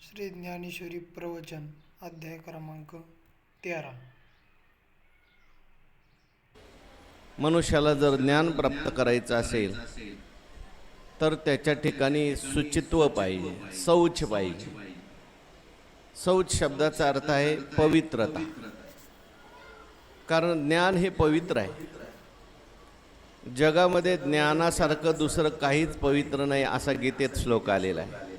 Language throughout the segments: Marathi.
श्री ज्ञानेश्वरी प्रवचन अध्याय क्रमांक 13. मनुष्याला जर ज्ञान प्राप्त करायचं असेल तर त्याच्या ठिकाणी शुचित्व पाहिजे, शौच पाहिजे. शौच शब्दाचा अर्थ आहे पवित्रता. कारण ज्ञान हे पवित्र आहे. जगामध्ये ज्ञानासारखं दुसरं काहीच पवित्र नाही असा गीतेत श्लोक आलेला आहे.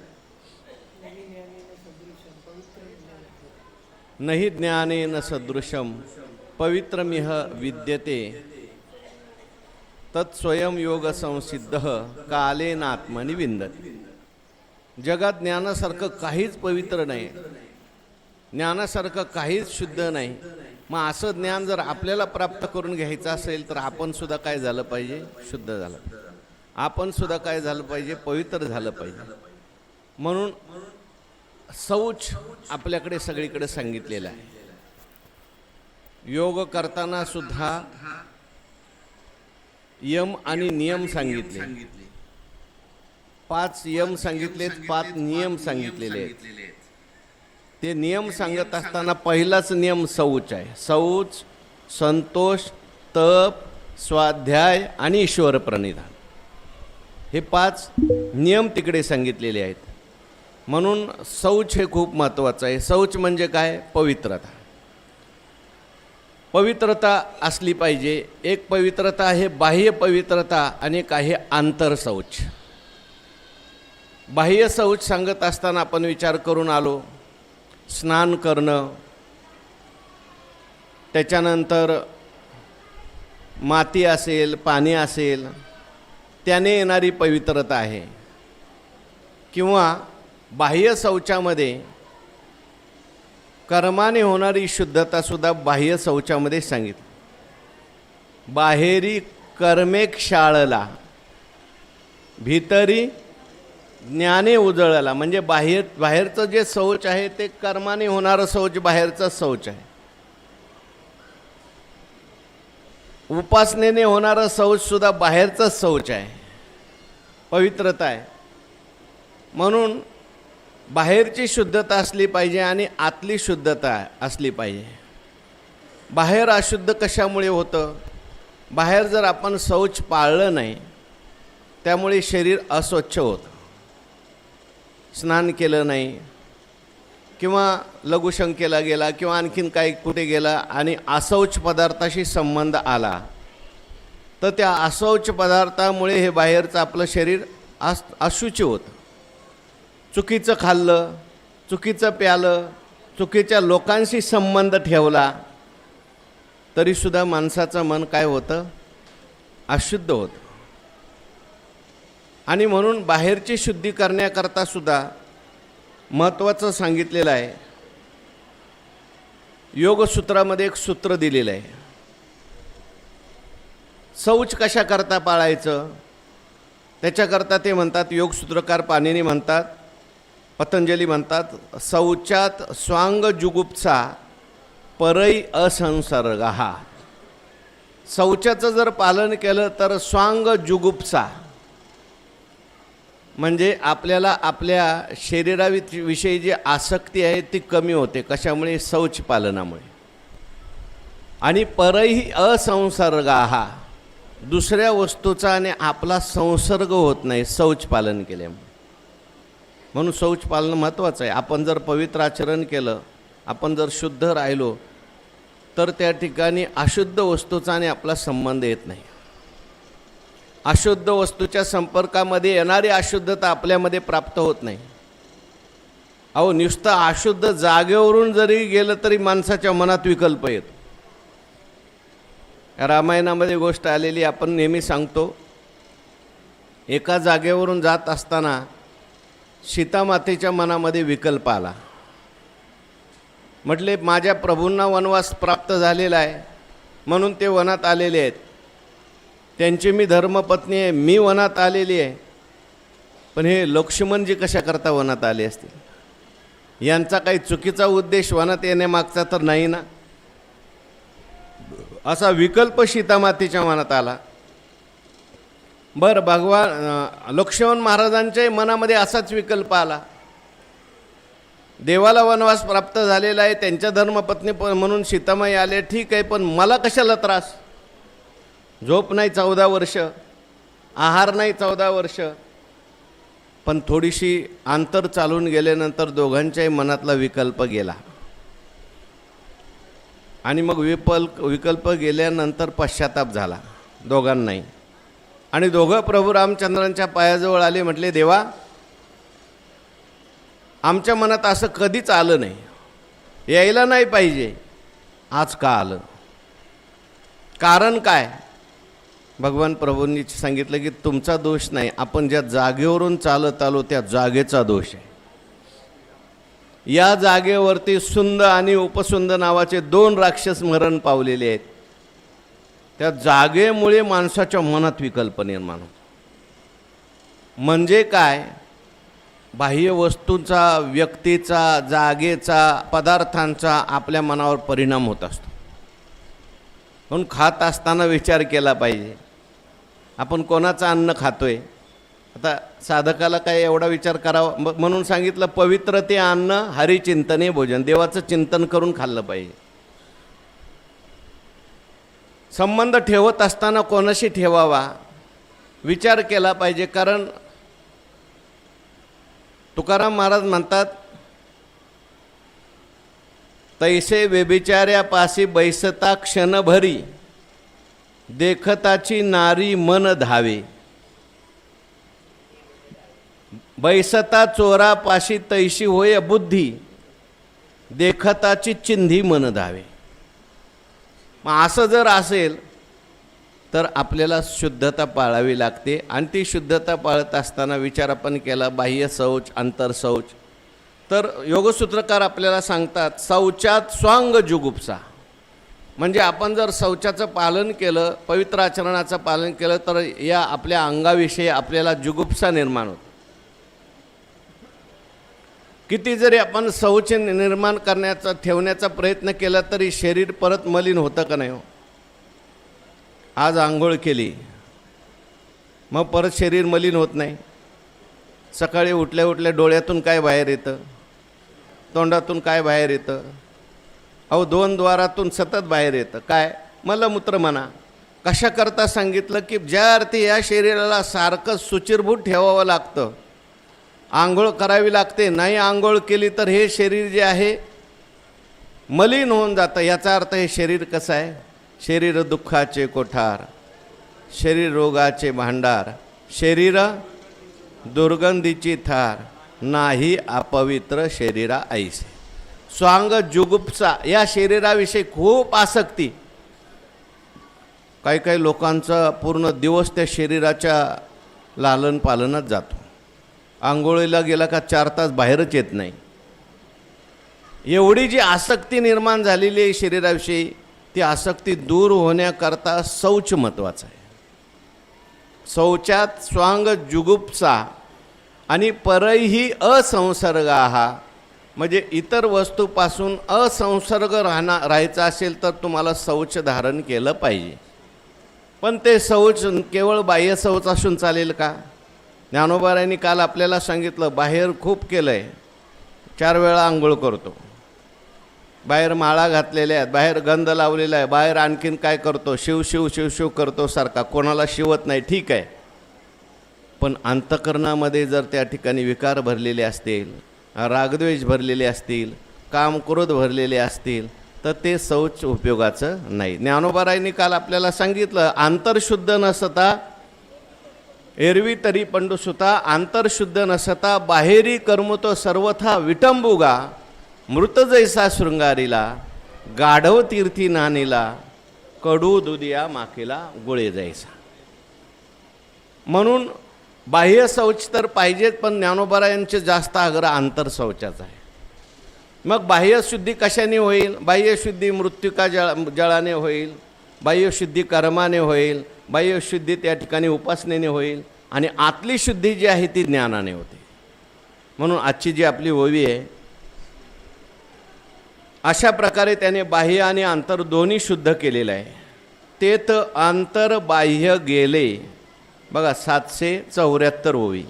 नहि ज्ञानेन सदृशम पवित्रमिह विद्यते तत्स्वयं योग संसिद्ध कालेनात्मनि विंदते. जगात ज्ञानासारखं काहीच पवित्र नाही, ज्ञानासारखं काहीच शुद्ध नाही. मग असं ज्ञान जर आपल्याला प्राप्त करून घ्यायचं असेल तर आपण सुद्धा काय झालं पाहिजे? शुद्ध झालं पाहिजे. आपण सुद्धा काय झालं पाहिजे? पवित्र झालं पाहिजे. म्हणून शौच आपल्याकडे सगळीकडे सांगितलेलं आहे. योग करताना सुद्धा यम आणि नियम सांगितले. 5 यम सांगितलेत, 5 नियम सांगितलेले आहेत. ते नियम सांगत असताना पहिलाच नियम शौच आहे. शौच, संतोष, तप, स्वाध्याय आणि ईश्वर प्रणिधान हे 5 नियम तिकडे सांगितलेले आहेत. म्हणून शौच हे खूप महत्त्वाचं आहे. शौच म्हणजे काय? पवित्रता. पवित्रता असली पाहिजे. एक पवित्रता आहे बाह्य पवित्रता आणि एक आहे आंतर शौच. बाह्य शौच सांगत असताना आपण विचार करून आलो, स्नान करणं, त्याच्यानंतर माती असेल, पाणी असेल त्याने येणारी पवित्रता आहे. किंवा बाह्य शौचामध्ये कर्माने होणारी शुद्धता सुद्धा बाह्य शौचामध्ये सांगितली. बाहेरी कर्मे क्षाळला भीतरी ज्ञाने उजळला. म्हणजे बाहेरचं जे शौच आहे ते कर्माने होणारं शौच बाहेरचं शौच आहे. उपासनेने होणारं शौच सुद्धा बाहेरचं शौच आहे, पवित्रता आहे. म्हणून बाहेरची शुद्धता असली पाहिजे आणि आतली शुद्धता असली पाहिजे. बाहेर अशुद्ध कशामुळे होतं? बाहेर जर आपण शौच पाळलं नाही त्यामुळे शरीर अस्वच्छ होतं. स्नान केलं नाही किंवा लघुशंकेला गेला किंवा आणखीन काही कुठे गेला आणि अशौच पदार्थाशी संबंध आला तर त्या अशौच पदार्थामुळे हे बाहेरचं आपलं शरीर अशुची होतं. चुकीचं खाल्लं, चुकीचं प्यालं, चुकीच्या लोकांशी संबंध ठेवला तरीसुद्धा माणसाचं मन काय होतं? अशुद्ध होतं. आणि म्हणून बाहेरची शुद्धी करण्याकरता सुद्धा महत्त्वाचं सांगितलेलं आहे. योगसूत्रामध्ये एक सूत्र दिलेलं आहे. शौच कशा करता पाळायचं त्याच्याकरता ते म्हणतात, योगसूत्रकार पाणिनी म्हणतात, पतंजली म्हणतात, शौचात स्वांग जुगुप्सा परई असंसर्गः. शौचाचं जर पालन केलं तर स्वांग जुगुप्सा म्हणजे आपल्याला आपल्या शरीराविषयी जी आसक्ती आहे ती कमी होते. कशामुळे? शौच पालनामुळे. आणि परई असंसर्गः दुसऱ्या वस्तूचा आणि आपला संसर्ग होत नाही शौच पालन केल्यामुळे. म्हणून शौच पालन महत्त्वाचं आहे. आपण जर पवित्र आचरण केलं, आपण जर शुद्ध राहिलो तर त्या ठिकाणी अशुद्ध वस्तूचा आणि आपला संबंध येत नाही. अशुद्ध वस्तूच्या संपर्कामध्ये येणारी अशुद्धता आपल्यामध्ये प्राप्त होत नाही. अहो, नुसतं अशुद्ध जागेवरून जरी गेलं तरी माणसाच्या मनात विकल्प येतो. रामायणामध्ये गोष्ट आलेली आपण नेहमी सांगतो. एका जागेवरून जात असताना सीतामातेच्या मनामध्ये विकल्प आला. म्हटले, माझ्या प्रभूंना वनवास प्राप्त झालेला आहे म्हणून ते वनात आलेले आहेत. त्यांची मी धर्मपत्नी आहे, मी वनात आलेली आहे. पण हे लक्ष्मणजी कशा करता वनात आले असतील? यांचा काही चुकीचा उद्देश वनात येण्यामागचा तर नाही ना? असा विकल्प सीतामातेच्या मनात आला. बरं, भगवान लक्ष्मण महाराजांच्या मनामध्ये असाच विकल्प आला. देवाला वनवास प्राप्त झालेला आहे, त्यांच्या धर्मपत्नी म्हणून सीतामाई आले, ठीक आहे, पण मला कशाला त्रास? झोप नाही 14 वर्ष, आहार नाही 14 वर्ष. पण थोडीशी अंतर चालून गेल्यानंतर दोघांच्याही मनातला विकल्प गेला आणि मग विकल्प गेल्यानंतर पश्चाताप झाला दोघांनाही. आणि दोघं प्रभू रामचंद्रांच्या पायाजवळ आले, म्हटले, देवा, आमच्या मनात असं कधीच आलं नाही, यायला नाही पाहिजे, आज का आलं? कारण काय? भगवान प्रभूंनी सांगितलं की तुमचा दोष नाही, आपण ज्या जागेवरून चालत आलो त्या जागेचा दोष आहे. या जागेवरती सुंद आणि उपसुंद नावाचे 2 राक्षस मरण पावलेले आहेत. त्या जागेमुळे माणसाच्या मनात विकल्प निर्माण होतो. म्हणजे काय? बाह्य वस्तूंचा, व्यक्तीचा, जागेचा, पदार्थांचा आपल्या मनावर परिणाम होत असतो. म्हणून खात असताना विचार केला पाहिजे, आपण कोणाचं अन्न खातोय. आता साधकाला काय एवढा विचार करावा म्हणून सांगितलं, पवित्र ते अन्न हरिचिंतने भोजन, देवाचं चिंतन करून खाल्लं पाहिजे. संबंध ठेवत असताना कोणाशी ठेवावा विचार केला पाहिजे. कारण तुकाराम महाराज म्हणतात, तैसे व्यभिचार्यापासी बैसता क्षणभरी, देखताची नारी मन धावे. बैसता चोरापाशी तैशी होय बुद्धी, देखताची चिंधी मन धावे. मग असं जर असेल तर आपल्याला शुद्धता पाळावी लागते. आणि ती शुद्धता पाळत असताना विचार आपण केला, बाह्य शौच, अंतर शौच. तर योगसूत्रकार आपल्याला सांगतात, शौचात स्वांग जुगुप्सा. म्हणजे आपण जर शौचाचं पालन केलं, पवित्र आचरणाचं पालन केलं, तर या आपल्या अंगाविषयी आपल्याला जुगुप्सा निर्माण होते. किती जरी आपण शौच निर्माण करण्याचा, ठेवण्याचा प्रयत्न केला तरी शरीर परत मलिन होतं का नाही हो? आज आंघोळ केली मग परत शरीर मलिन होत नाही. सकाळी उठल्या उठल्या डोळ्यातून काय बाहेर येतं, तोंडातून काय बाहेर येतं? अहो 2 द्वारातून सतत बाहेर येतं. काय? मलमूत्र म्हणा. कशाकरता सांगितलं की ज्या अर्थी या शरीराला सारखं सुचिरभूत ठेवावं लागतं, आंघोळ करावी लागते. नाही आंघोळ केली तर हे शरीर जे आहे मलिन होऊन जातं. याचा अर्थ हे शरीर कसं आहे? शरीर दुःखाचे कोठार, शरीर रोगाचे भांडार, शरीर दुर्गंधीची थार, नाही अपवित्र शरीरा ऐसे. स्वांग जुगुप्सा, या शरीराविषयी खूप आसक्ती. काही काही लोकांचा पूर्ण दिवस त्या शरीराच्या लालन पालनात जातो. आंघोळीला गेला का 4 तास बाहेरच येत नाही. एवढी जी आसक्ती निर्माण झालेली आहे शरीराविषयी, ती आसक्ती दूर होण्याकरता शौच महत्त्वाचं आहे. शौचात स्वांग जुगुप्सा आणि परैही असंसर्गाहा, म्हणजे इतर वस्तूपासून असंसर्ग राहायचा असेल तर तुम्हाला शौच धारण केलं पाहिजे. पण ते शौच केवळ बाह्य शौच असून चालेल का? ज्ञानोबारायांनी काल आपल्याला सांगितलं, बाहेर खूप केलं आहे, 4 वेळा आंघोळ करतो, बाहेर माळा घातलेल्या आहेत, बाहेर गंध लावलेला आहे, बाहेर आणखीन काय करतो, शिव शिव शिव शिव करतो सारखा, कोणाला शिवत नाही, ठीक आहे. पण अंतःकरणामध्ये जर त्या ठिकाणी विकार भरलेले असतील, रागद्वेष भरलेले असतील, काम क्रोध भरलेले असतील, तर ते शौच उपयोगाचं नाही. ज्ञानोबारायांनी काल आपल्याला सांगितलं, आंतरशुद्ध नसता एरवी तरी पंडुसुता, आंतरशुद्ध नसता बाहेरी कर्म तो सर्वथा विटंबुगा, मृत जैसा शृंगारीला, गाढव तीर्थी नानीला, कडू दुधिया माकेला गोळे जायचा. म्हणून बाह्य शौच तर पाहिजेत, पण ज्ञानोबारायांचे जास्त आग्रह आंतर शौचाचा आहे. मग बाह्यशुद्धी कशाने होईल? बाह्यशुद्धी मृत्युका जळाने होईल, बाह्यशुद्धी कर्माने होईल, बाह्यशुद्धी त्या ठिकाणी उपासनेने होईल, आणि आतली शुद्धी जी आहे ती ज्ञानाने होते. म्हणून आजची जी आपली ओवी आहे, अशा प्रकारे त्याने बाह्य आणि अंतर दोन्ही शुद्ध केलेलं आहे. तेथ अंतर बाह्य गेले. बघा 774 ओवी,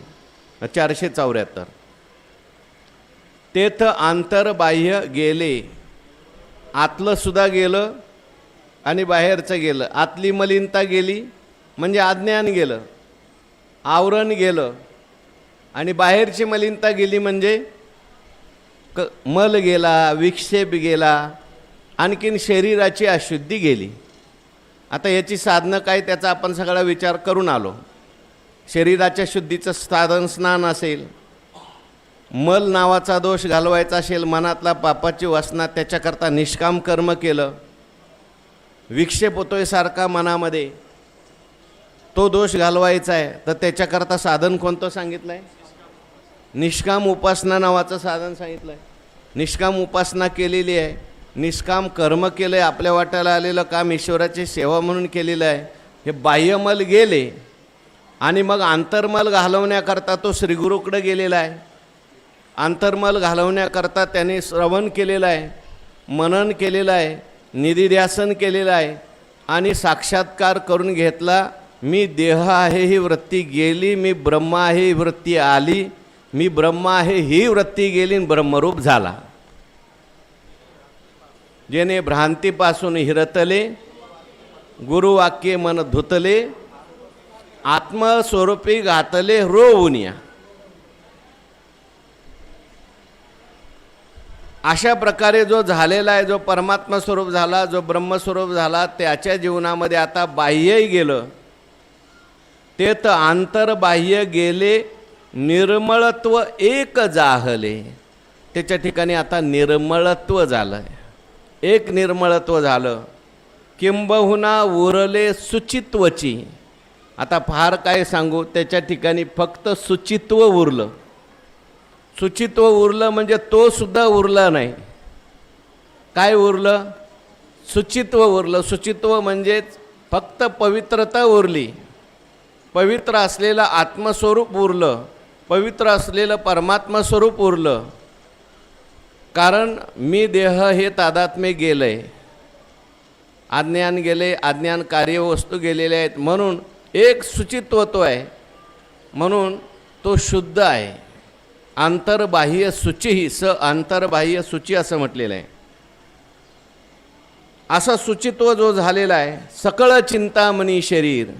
474. तेथ आंतरबाह्य गेले. आतलं सुद्धा गेलं आणि बाहेरचं गेलं. आतली मलिनता गेली म्हणजे अज्ञान गेलं, आवरण गेलं, आणि बाहेरची मलिनता गेली म्हणजे मल गेला, विक्षेप गेला, आणखीन शरीराची अशुद्धी गेली. आता याची साधनं काय त्याचा आपण सगळा विचार करून आलो. शरीराच्या शुद्धीचं साधन स्नान असेल, मल नावाचा दोष घालवायचा असेल, मनातला पापाची वासना त्याच्याकरता निष्काम कर्म केलं. विक्षेप होतोय सारखा मनामध्ये, तो दोष घालवायचा आहे, तर त्याच्याकरता साधन कोणतं सांगितलं आहे? निष्काम उपासना नावाचं साधन सांगितलं आहे. निष्काम उपासना केलेली आहे, निष्काम कर्म केलं आहे, आपल्या वाट्याला आलेलं काम ईश्वराची सेवा म्हणून केलेलं आहे. हे बाह्यमल गेले आणि मग आंतरमल घालवण्याकरता तो श्रीगुरूकडे गेलेला आहे. आंतरमल घालवण्याकरता त्याने श्रवण केलेलं आहे, मनन केलेलं आहे, निधिध्यासन केलेलं आहे आणि साक्षात्कार करून घेतला. मी देह आहे ही वृत्ती गेली, मी ब्रह्म आहे ही वृत्ती आली, मी ब्रह्म आहे ही वृत्ती गेली आणि ब्रह्मरूप झाला. जेने भ्रांतीपासून हिरतले, गुरुवाक्ये मन धुतले, आत्मस्वरूपी घातले रोवुनिया. अशा प्रकारे जो झालेला आहे, जो परमात्मा स्वरूप झाला, जो ब्रह्मस्वरूप झाला, त्याच्या जीवनामध्ये आता बाह्यही गेलं. ते तर आंतरबाह्य गेले, निर्मळत्व एक जाहले. त्याच्या ठिकाणी आता निर्मळत्व झालं आहे, एक निर्मळत्व झालं. किंबहुना उरले सुचित्वची. आता फार काय सांगू, त्याच्या ठिकाणी फक्त सुचित्व उरलं. सुचित्व उरलं म्हणजे तो सुद्धा उरला नाही. काय उरलं? सुचित्व उरलं. सुचित्व म्हणजेच फक्त पवित्रता उरली. पवित्र असलेलं आत्मस्वरूप उरलं, पवित्र असलेलं परमात्मा स्वरूप उरलं. कारण मी देह हे तादात्म्य गेलं आहे, अज्ञान गेले, अज्ञान कार्यवस्तू गेलेले आहेत, म्हणून एक सुचित्व तो आहे, म्हणून तो शुद्ध आहे. आंतरबाह्य शुची, स आंतरबाह्य शुची असं म्हटलेलं आहे. असा शुचित्व जो झालेला आहे, सकळ चिंतामणी शरीर.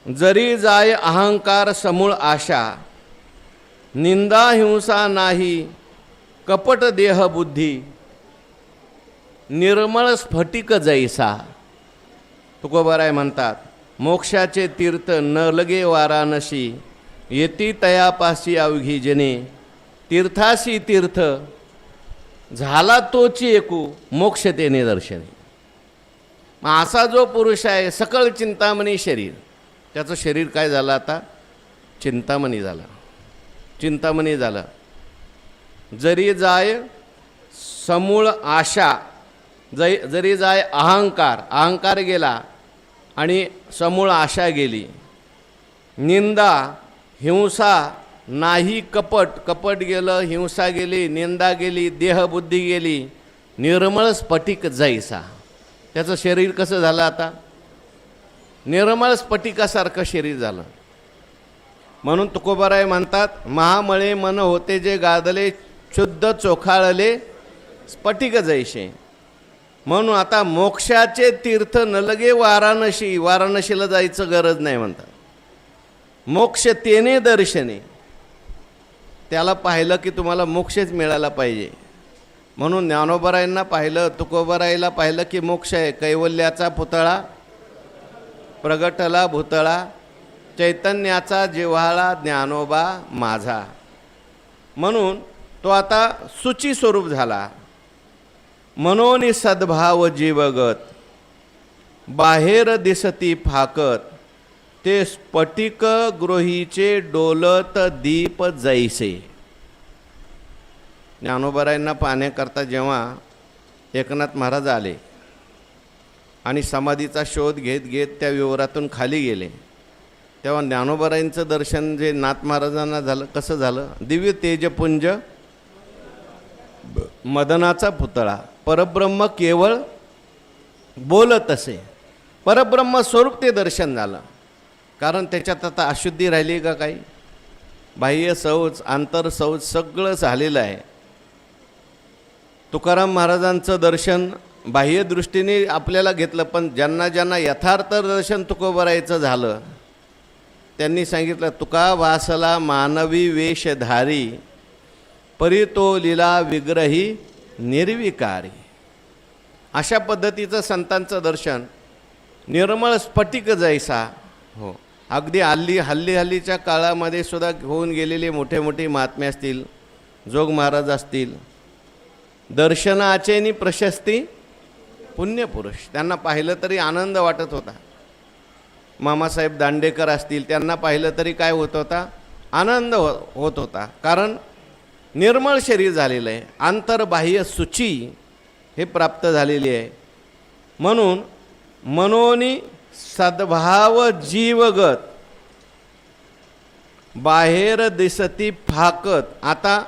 जरी जाय अहंकार समूळ आशा, निंदा हिंसा नाही कपट देह बुद्धी, निर्मळ स्फटिक जैसा. तुकोबाराय म्हणतात, मोक्षाचे तीर्थ न लगे वाराणसी, येती तयापासी अवघी जने, तीर्थासी तीर्थ झाला तोची एकू, मोक्ष तेने दर्शने. असा जो पुरुष आहे, सकळ चिंतामणी शरीर, त्याचं शरीर काय झालं आता? चिंतामणी झालं, चिंतामणी झालं. जरी जाय समूळ आशा, जरी जाय अहंकार, अहंकार गेला आणि समूळ आशा गेली. निंदा हिंसा नाही कपट, कपट गेलं, हिंसा गेली, निंदा गेली, देहबुद्धी गेली, निर्मळ स्फटिक जैसा. त्याचं शरीर कसं झालं आता? निर्मळ स्फटिकासारखं शरीर झालं. म्हणून तुकोबाराय म्हणतात, महामळे मन होते जे गादले, शुद्ध चोखाळले स्फटिक जैसे. म्हणून आता मोक्षाचे तीर्थ न लगे वाराणसी, वाराणसीला जायचं गरज नाही म्हणतात. मोक्ष तेने दर्शने, त्याला पाहिलं की तुम्हाला मोक्षच मिळाला पाहिजे. म्हणून ज्ञानोबरायांना पाहिलं, तुकोबारायला पाहिलं की मोक्ष आहे. कैवल्याचा पुतळा प्रगटला भूतळा, चैतन्याचा जिव्हाळा ज्ञानोबा माझा. म्हणून तो आता सुची स्वरूप झाला. मनोनी सद्भाव जीवगत, बाहेर दिसती फाकत, ते स्फटिक गृहीचे डोलत दीप जैसे. ज्ञानोबरायांना पाहण्याकरता जेव्हा एकनाथ महाराज आले आणि समाधीचा शोध घेत घेत त्या विवरातून खाली गेले, तेव्हा ज्ञानोबरायांचं दर्शन जे नाथ महाराजांना झालं, कसं झालं? दिव्य तेजपुंज मदनाचा पुतळा, परब्रह्म केवळ बोलत असे, परब्रह्म स्वरूप ते दर्शन झालं. कारण त्याच्यात आता अशुद्धी राहिली का काही? बाह्य शौच आंतर शौच सगळं झालेलं आहे. तुकाराम महाराजांचं दर्शन बाह्य दृष्टीने आपल्याला घेतलं, पण ज्यांना ज्यांना यथार्थ दर्शन तुकोबरायचं झालं त्यांनी सांगितलं, तुका वासला मानवी वेशधारी परी तो लीला विग्रही निर्विकारी. अशा पद्धतीचं संतांचं दर्शन निर्मळ स्फटिक जैसा. हो, अगदी हल्लीच्या काळामध्ये सुद्धा होऊन गेलेले मोठे मोठे महात्मे असतील, जोग महाराज असतील, दर्शनाचेनी प्रशस्ती पुण्यपुरुष, त्यांना पाहिलं तरी आनंद वाटत होता. मामासाहेब दांडेकर असतील, त्यांना पाहिलं तरी काय होत होता, आनंद होत होता. कारण निर्मळ शरीर झालेलं आहे, आंतरबाह्य शुची हे प्राप्त झालेली आहे. म्हणून मनोनी सद्भाव जीवगत बाहेर दिसती फाकत. आता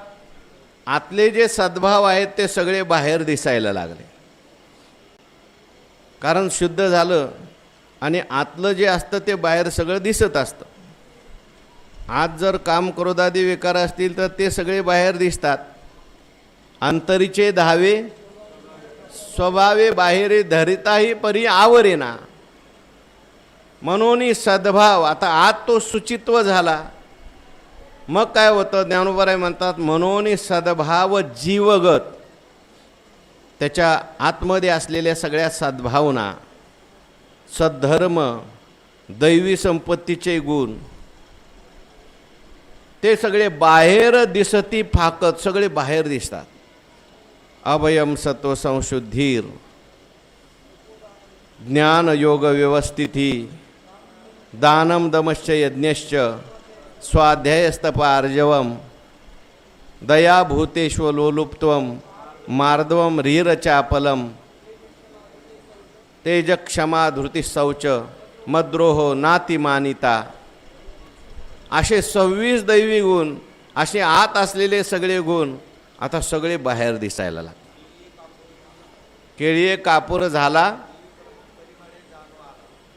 आतले जे सद्भाव आहेत ते सगळे बाहेर दिसायला लागले, कारण शुद्ध झालं आणि आतलं जे असतं ते बाहेर सगळं दिसत असतं. आज जर काम क्रोधादी विकार असतील तर ते सगळे बाहेर दिसतात. अंतरीचे धावे स्वभावे बाहेरे धरिताही परी आवरेना. म्हणून सद्भाव, आता आत तो शुचित्व झाला, मग काय होतं, ज्ञानोबराय म्हणतात म्हणून सद्भाव जीवगत. त्याच्या आतमध्ये असलेल्या सगळ्या सद्भावना, सद्धर्म, दैवी संपत्तीचे गुण ते सगळे बाहेर दिसती फाकत, सगळे बाहेर दिसतात. अभयम सत्व संशुद्धीर ज्ञान योग व्यवस्थिती दानम दमश्च यज्ञश्च स्वाध्यायस्तपार्जवम दयाभूतेष्वलोलुप्त्वम मार्दवम रीरचापलम तेज क्षमा धृती शौच मद्रोह नातिमानिता. असे 26 दैवी गुण, असे आत असलेले सगळे गुण आता सगळे बाहेर दिसायला लागले. केळीये कापूर झाला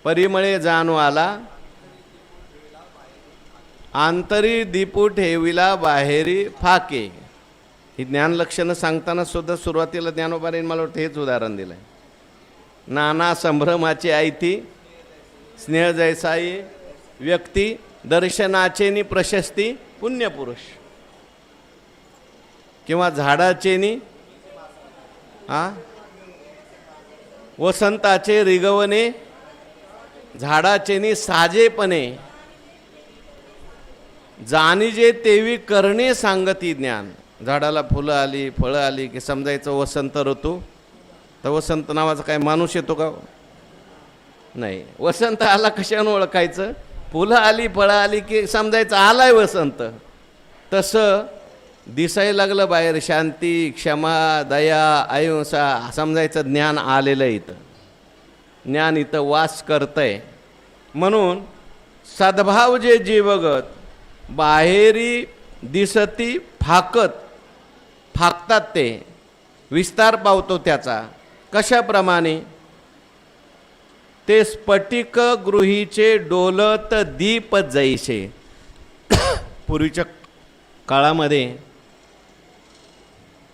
परिमळे जाणू आला, आंतरी दीपू ठेविला बाहेरी फाके. ही ज्ञानलक्षणं सांगताना सुद्धा सुरुवातीला ज्ञानोबाने मला वाटतं हेच उदाहरण दिलं आहे. नाना संभ्रमाची आयती स्नेह जैसाई व्यक्ती दर्शनाचेनी प्रशस्ती पुण्यपुरुष. किंवा झाडाचेनी वसंताचे रिगवणे, झाडाचेनी साजेपणे जाणीजे तेवी करणे सांगती ज्ञान. झाडाला फुलं आली फळं आली की समजायचं वसंत ऋतू. तर वसंत नावाचा काय माणूस येतो का? नाही. वसंत आला कशाने ओळखायचं? फुलं आली फळं आली की समजायचं आलाय वसंत. तसं दिसायला लागलं बाहेर शांती, क्षमा, दया, अहिंसा, समजायचं ज्ञान आलेलं इथं, ज्ञान इथं वास करतंय. म्हणून सद्भाव जे जीवगत बाहेरी दिसती फाकतात, ते विस्तार पावतो त्याचा. कशाप्रमाणे? ते स्फटिक गृहीचे डोलत दीप जैसे. पूर्वीच्या काळामध्ये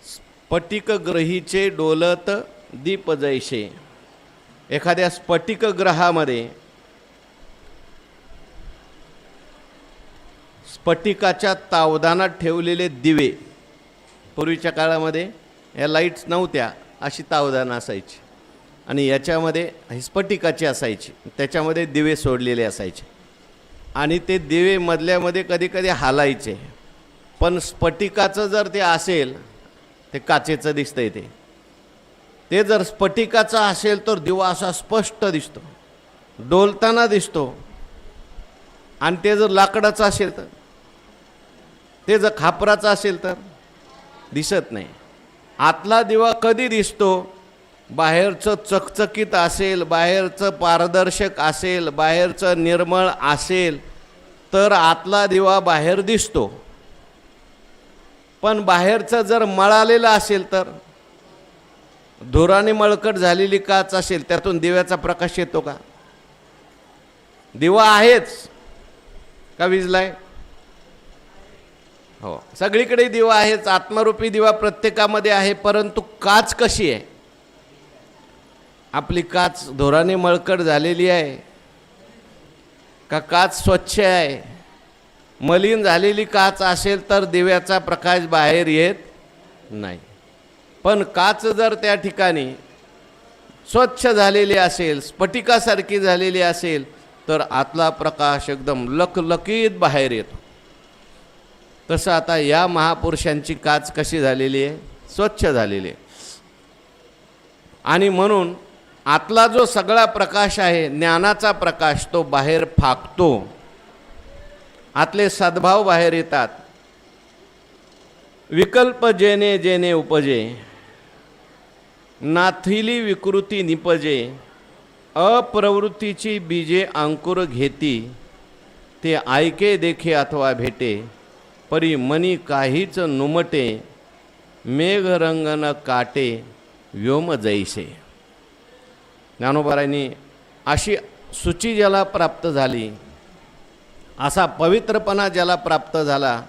स्फटिक ग्रहीचे डोलत दीप जैसे. एखाद्या स्फटिक ग्रहामध्ये स्फटिकाच्या तावदानात ठेवलेले दिवे, पूर्वीच्या काळामध्ये या लाईट्स नव्हत्या, अशी तावदानं असायची आणि याच्यामध्ये स्फटिकाची असायची, त्याच्यामध्ये दिवे सोडलेले असायचे आणि ते दिवे मधल्यामध्ये कधी कधी हालायचे. पण स्फटिकाचं जर ते असेल, ते काचेचं दिसतंय, ते जर स्फटिकाचं असेल तर दिवा असा स्पष्ट दिसतो, डोलताना दिसतो. आणि ते जर लाकडाचं असेल तर, ते जर खापराचं असेल तर दिसत नाही. आतला दिवा कधी दिसतो? बाहेरचं चकचकीत असेल, बाहेरचं पारदर्शक असेल, बाहेरचं निर्मळ असेल तर आतला दिवा बाहेर दिसतो. पण बाहेरचं जर मळालेलं असेल तर, धुराने मळकट झालेली काच असेल, त्यातून दिव्याचा प्रकाश येतो का? दिवा आहेच का विजलाय? हो, सगळीकडे दिवा आहेच, आत्मरूपी दिवा प्रत्येकामध्ये आहे, परंतु काच कशी आहे? आपली काच धुराने मळकट झालेली आहे का काच स्वच्छ आहे? मलिन झालेली काच असेल तर दिव्याचा प्रकाश बाहेर येत नाही. पण काच जर त्या ठिकाणी स्वच्छ झालेली असेल, स्फटिकासारखी झालेली असेल, तर आतला प्रकाश एकदम लकलकीत बाहेर येतो. तसं आता या महापुरुषांची काच कशी झालेली आहे? स्वच्छ झालेली आहे. आणि म्हणून आतला जो सगळा प्रकाश आहे, ज्ञानाचा प्रकाश, तो बाहेर फाकतो. आतले सद्भाव बाहेर येतात. विकल्प जेने जेने उपजे, नाथिली विकृती निपजे, अप्रवृत्तीची बीजे अंकुर घेती, ते ऐके देखे अथवा भेटे, परी मनी काहीच नुमटे, मेघरंगन काटे व्योम जैसे. ज्ञानोबारायांनी अशी सूची ज्याला प्राप्त झाली, असा पवित्रपणा ज्याला प्राप्त झाला,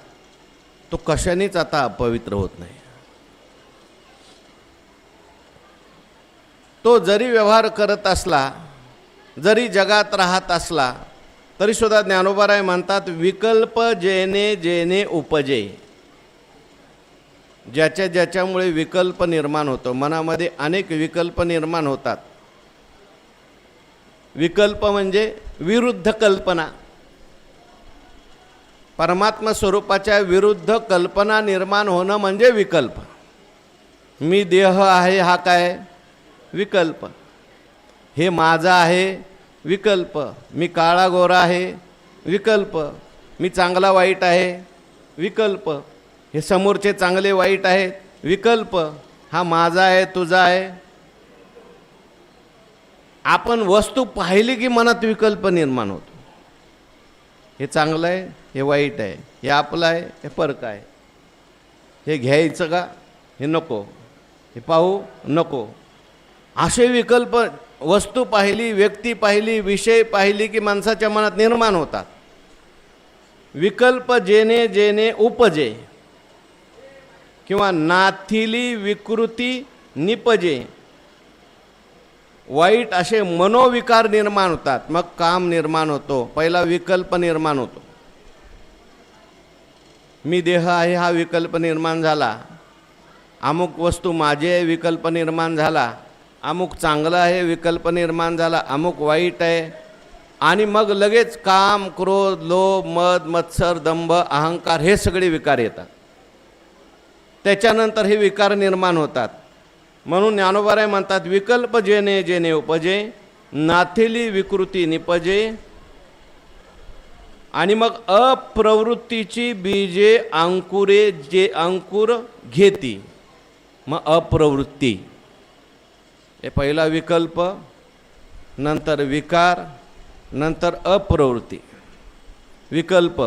तो कशानेच आता अपवित्र होत नाही. तो जरी व्यवहार करत असला, जरी जगात राहत असला, तरीसुद्धा ज्ञानोबाराय म्हणतात विकल्प जेने जेने उपजे. ज्याच्यामुळे विकल्प निर्माण होतो, मनामध्ये अनेक विकल्प निर्माण होतात. विकल्प म्हणजे विरुद्ध कल्पना. परमात्मा स्वरूपाच्या विरुद्ध कल्पना निर्माण होणं म्हणजे विकल्प. मी देह आहे हा काय? विकल्प. हे माझा आहे, विकल्प. मी काळा गोरा आहे, विकल्प. मी चांगला वाईट आहे, विकल्प. हे समोरचे चांगले वाईट आहेत, विकल्प. हा माझा आहे, तुझा आहे. आपण वस्तू पाहिली की मनात विकल्प निर्माण होतो. हे चांगलं आहे, हे वाईट आहे, हे आपलं आहे, हे परक आहे. हे घ्यायचं का? हे नको. हे पाहू नको. असे विकल्प, वस्तू पाहिली, व्यक्ती पाहिली, विषय पाहिली की माणसाच्या मनात निर्माण होतात. विकल्प जेने जेने उपजे किंवा नाथिली विकृती निपजे, वाईट असे मनोविकार निर्माण होतात. मग काम निर्माण होतो. पहिला विकल्प निर्माण होतो. मी देह आहे हा विकल्प निर्माण झाला. अमुक वस्तू माझी आहे विकल्प निर्माण झाला. अमुक चांगलं आहे विकल्प निर्माण झाला. अमुक वाईट आहे. आणि मग लगेच काम, क्रोध, लोभ, मद, मत्सर, दंभ, अहंकार हे सगळे विकार येतात. त्याच्यानंतर हे विकार निर्माण होतात. म्हणून ज्ञानोबाराय म्हणतात विकल्प जेने जेने उपजे, नाथिली विकृती निपजे, आणि मग अप्रवृत्तीची बीजे अंकुरे जे अंकुर घेती. मग अप्रवृत्ती हे पहिला विकल्प, नंतर विकार, नंतर अप्रवृत्ती. विकल्प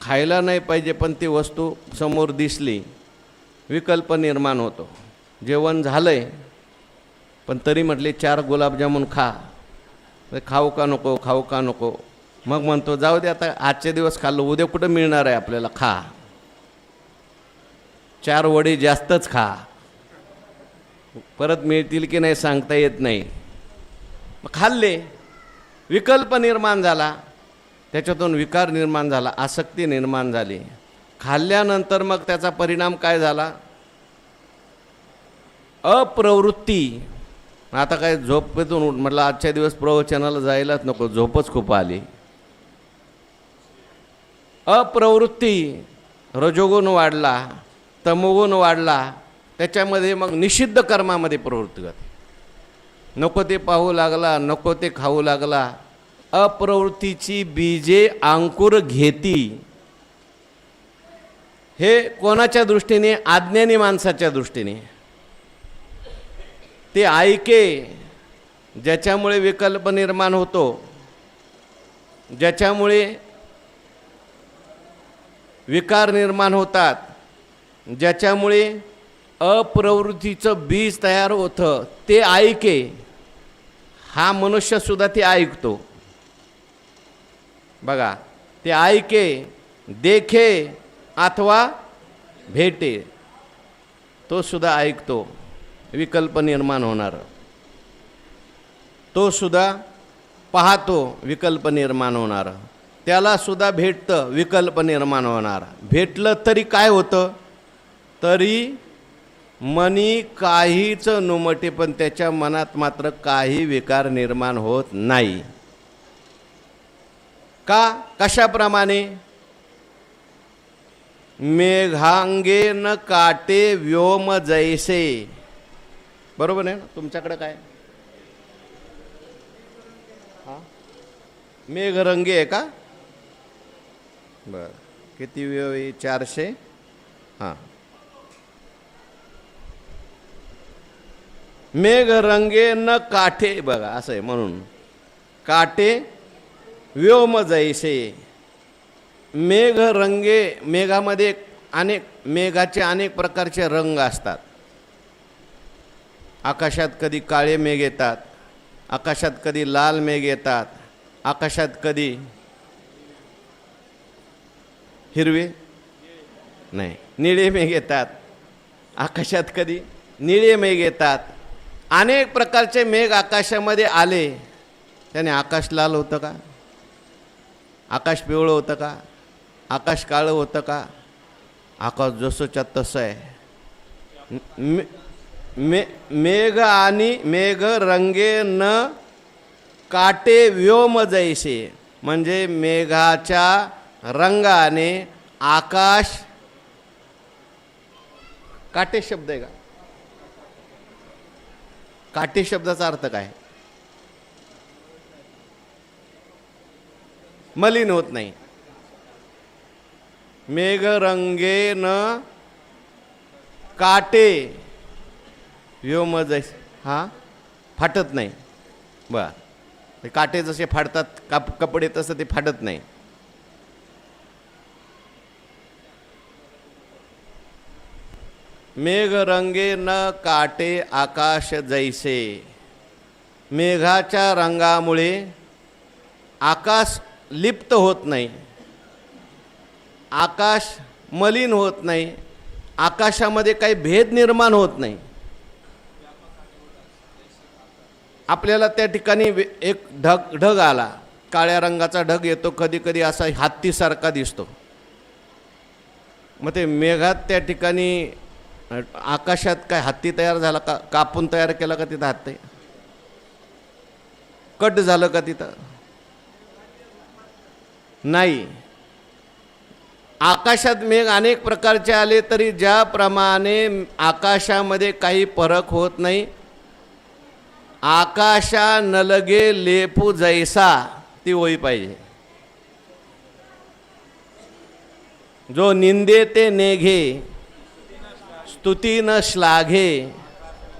खायला नाही पाहिजे पण ती वस्तू समोर दिसली, विकल्प निर्माण होतो. जेवण झालंय पण तरी म्हटले 4 गुलाबजामुन खा. खाऊ का नको, खाऊ का नको. मग म्हणतो जाऊ दे आता, आजचे दिवस खाल्लं, उद्या कुठं मिळणार आहे आपल्याला, खा. 4 वडे जास्तच खा, परत मिळतील की नाही सांगता येत नाही. मग खाल्ले, विकल्प निर्माण झाला, त्याच्यातून विकार निर्माण झाला, आसक्ती निर्माण झाली. खाल्ल्यानंतर मग त्याचा परिणाम काय झाला? अप्रवृत्ती. आता काय झोपेतून उठ म्हटलं आजच्या दिवस प्रवचनाला जायलाच नको, झोपच खूप आली. अप्रवृत्ती, रजोगुण वाढला, तमोगुण वाढला, त्याच्यामध्ये मग निषिद्ध कर्मामध्ये प्रवृत्ती जाते. नको ते पाहू लागला, नको ते खाऊ लागला. अप्रवृत्तीची बीजे अंकुर घेती. हे कोणाच्या दृष्टीने? अज्ञानी माणसाच्या दृष्टीने. ते ऐके, ज्याच्यामुळे विकल्प निर्माण होतो, ज्याच्यामुळे विकार निर्माण होतात, ज्याच्यामुळे अप्रवृत्तीचं बीज तयार होतं, ते ऐके. हा मनुष्यसुद्धा ते ऐकतो. बघा, ते ऐके देखे अथवा भेटे तो सुद्धा ऐकतो, विकल्प निर्माण होणार. तो सुद्धा पाहतो, विकल्प निर्माण होणार. त्याला सुद्धा भेटतं, विकल्प निर्माण होणार. भेटलं तरी काय होतं? तरी मनी काहीच नुमटे, पण त्याच्या मनात मात्र काही विकार निर्माण होत नाही. का? कशाप्रमाणे? मेघांगे न काटे व्योम जैसे. बरोबर आहे ना? तुमच्याकडे काय? मेघरंगे आहे का? बर, किती व्यव? 400. हां, मेघरंगे न काठे, बघा असं आहे. म्हणून काटे व्योम जैसे. मेघरंगे, मेघामध्ये मेघाचे अनेक प्रकारचे रंग असतात. आकाशात कधी काळे मेघ येतात, आकाशात कधी लाल मेघ येतात, आकाशात कधी हिरवे नाही निळे मेघ येतात, आकाशात कधी निळे मेघ येतात. अनेक प्रकारचे मेघ आकाशामध्ये आले, त्याने आकाश लाल होतं का? आकाश पिवळं होतं का? आकाश काळं होतं का? आकाश जसंच्या तसं आहे. मेघ आणि मेघ रंगे न काटे व्योम जैसे, म्हणजे मेघाच्या रंगाने आकाश. काटे शब्द आहे का? काटे शब्दाचा अर्थ काय? मलिन होत नाही. मेघ रंगे न काटे व्योम जैसे, हा फाटत नाही. बर, ते काटे जसे फाडतात कपडे, तसं ते फाटत नाही. मेघ रंगे न काटे आकाश जैसे. मेघाच्या रंगामुळे आकाश लिप्त होत नाही, आकाश मलिन होत नाही, आकाशामध्ये काही भेद निर्माण होत नाही. आपल्याला त्या ठिकाणी एक ढग आला, काळ्या रंगाचा ढग येतो, कधी कधी असा हत्तीसारखा दिसतो. मग ते मेघात त्या ठिकाणी आकाशात काय हत्ती तयार झाला का? कापून तयार केला का तिथं हत्ती? कट झालं का तिथं? नाही. आकाशात मेघ अनेक प्रकारचे आले तरी ज्याप्रमाणे आकाशामध्ये काही फरक होत नाही. आकाशा नलगे लेपू जैसा, ती ओळी पाहिजे. जो निंदे ते नेघे, स्तुती न श्लाघे,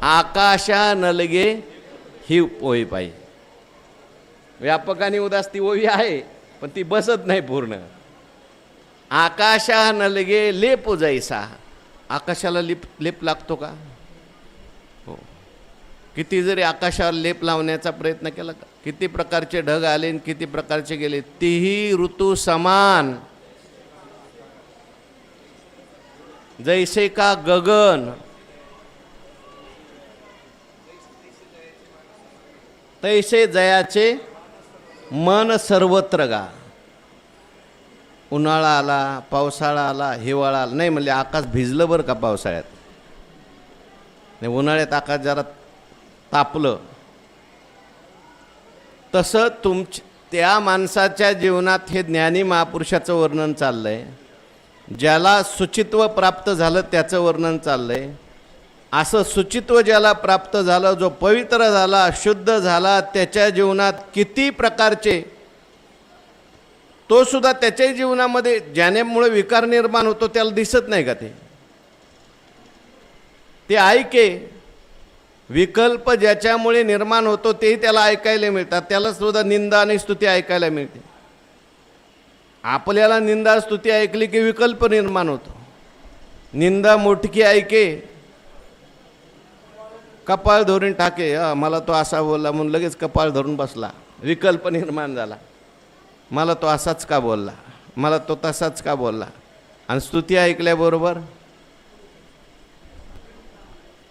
आकाशा नलगे, ही ओळी पाहिजे. व्यापक आणि उदास ती ओळी आहे, पण ती बसत नाही पूर्ण. आकाशा नलगे लेप जैसा. आकाशाला लेप लागतो का? हो. किती जरी आकाशावर लेप लावण्याचा प्रयत्न केला का? किती प्रकारचे ढग आले आणि किती प्रकारचे गेले, तीही ऋतू समान. जैसे का गगन, तैसे जयाचे मन सर्वत्र गा. उन्हाळा आला, पावसाळा आला, हिवाळा आला, नाही म्हणले आकाश भिजलं बरं का पावसाळ्यात. नाही, उन्हाळ्यात आकाश जरा तापलं. तसं त्या माणसाच्या जीवनात हे ज्ञानी महापुरुषाचं वर्णन चाललंय. ज्याला शुचित्व प्राप्त झालं त्याचं वर्णन चाललंय. असं शुचित्व ज्याला प्राप्त झालं, जो पवित्र झाला, शुद्ध झाला, त्याच्या जीवनात किती प्रकारचे, तो सुद्धा त्याच्याही जीवनामध्ये ज्यानेमुळे विकार निर्माण होतो त्याला दिसत नाही का? ते ऐके. विकल्प ज्याच्यामुळे निर्माण होतो तेही त्याला ऐकायला मिळतात. त्याला सुद्धा निंदा आणि स्तुती ऐकायला मिळते. आपल्याला निंदा स्तुती ऐकली की विकल्प निर्माण होतो. निंदा मोठकी ऐके, कपाळ धरून टाके, मला तो असा बोलला म्हणून लगेच कपाळ धरून बसला, विकल्प निर्माण झाला. मला तो असाच का बोलला, मला तो तसाच का बोलला. आणि स्तुती ऐकल्याबरोबर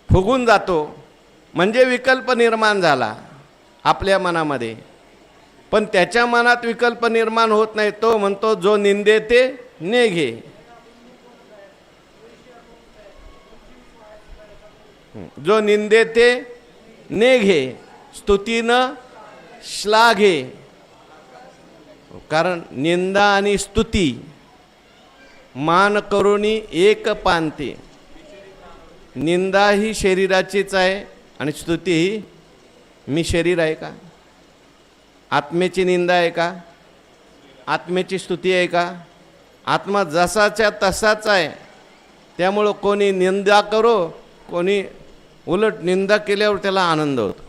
फुगून जातो. म्हणजे विकल्प निर्माण झाला आपल्या मनामध्ये. पण त्याच्या मनात विकल्प निर्माण होत नाही. तो म्हणतो जो निंदे ते नेघे. जो निंदे ते नेघे, स्तुतीनं श्लाघे. कारण निंदा आणि स्तुती मान करुणी एक पांते. निंदा ही शरीराचीच आहे आणि स्तुती ही मी शरीर आहे का? आत्मेची निंदा आहे का? आत्मेची स्तुती आहे का? आत्मा जसाच्या तसाच आहे. त्यामुळं कोणी निंदा करो, कोणी उलट निंदा केल्यावर त्याला आनंद होतो.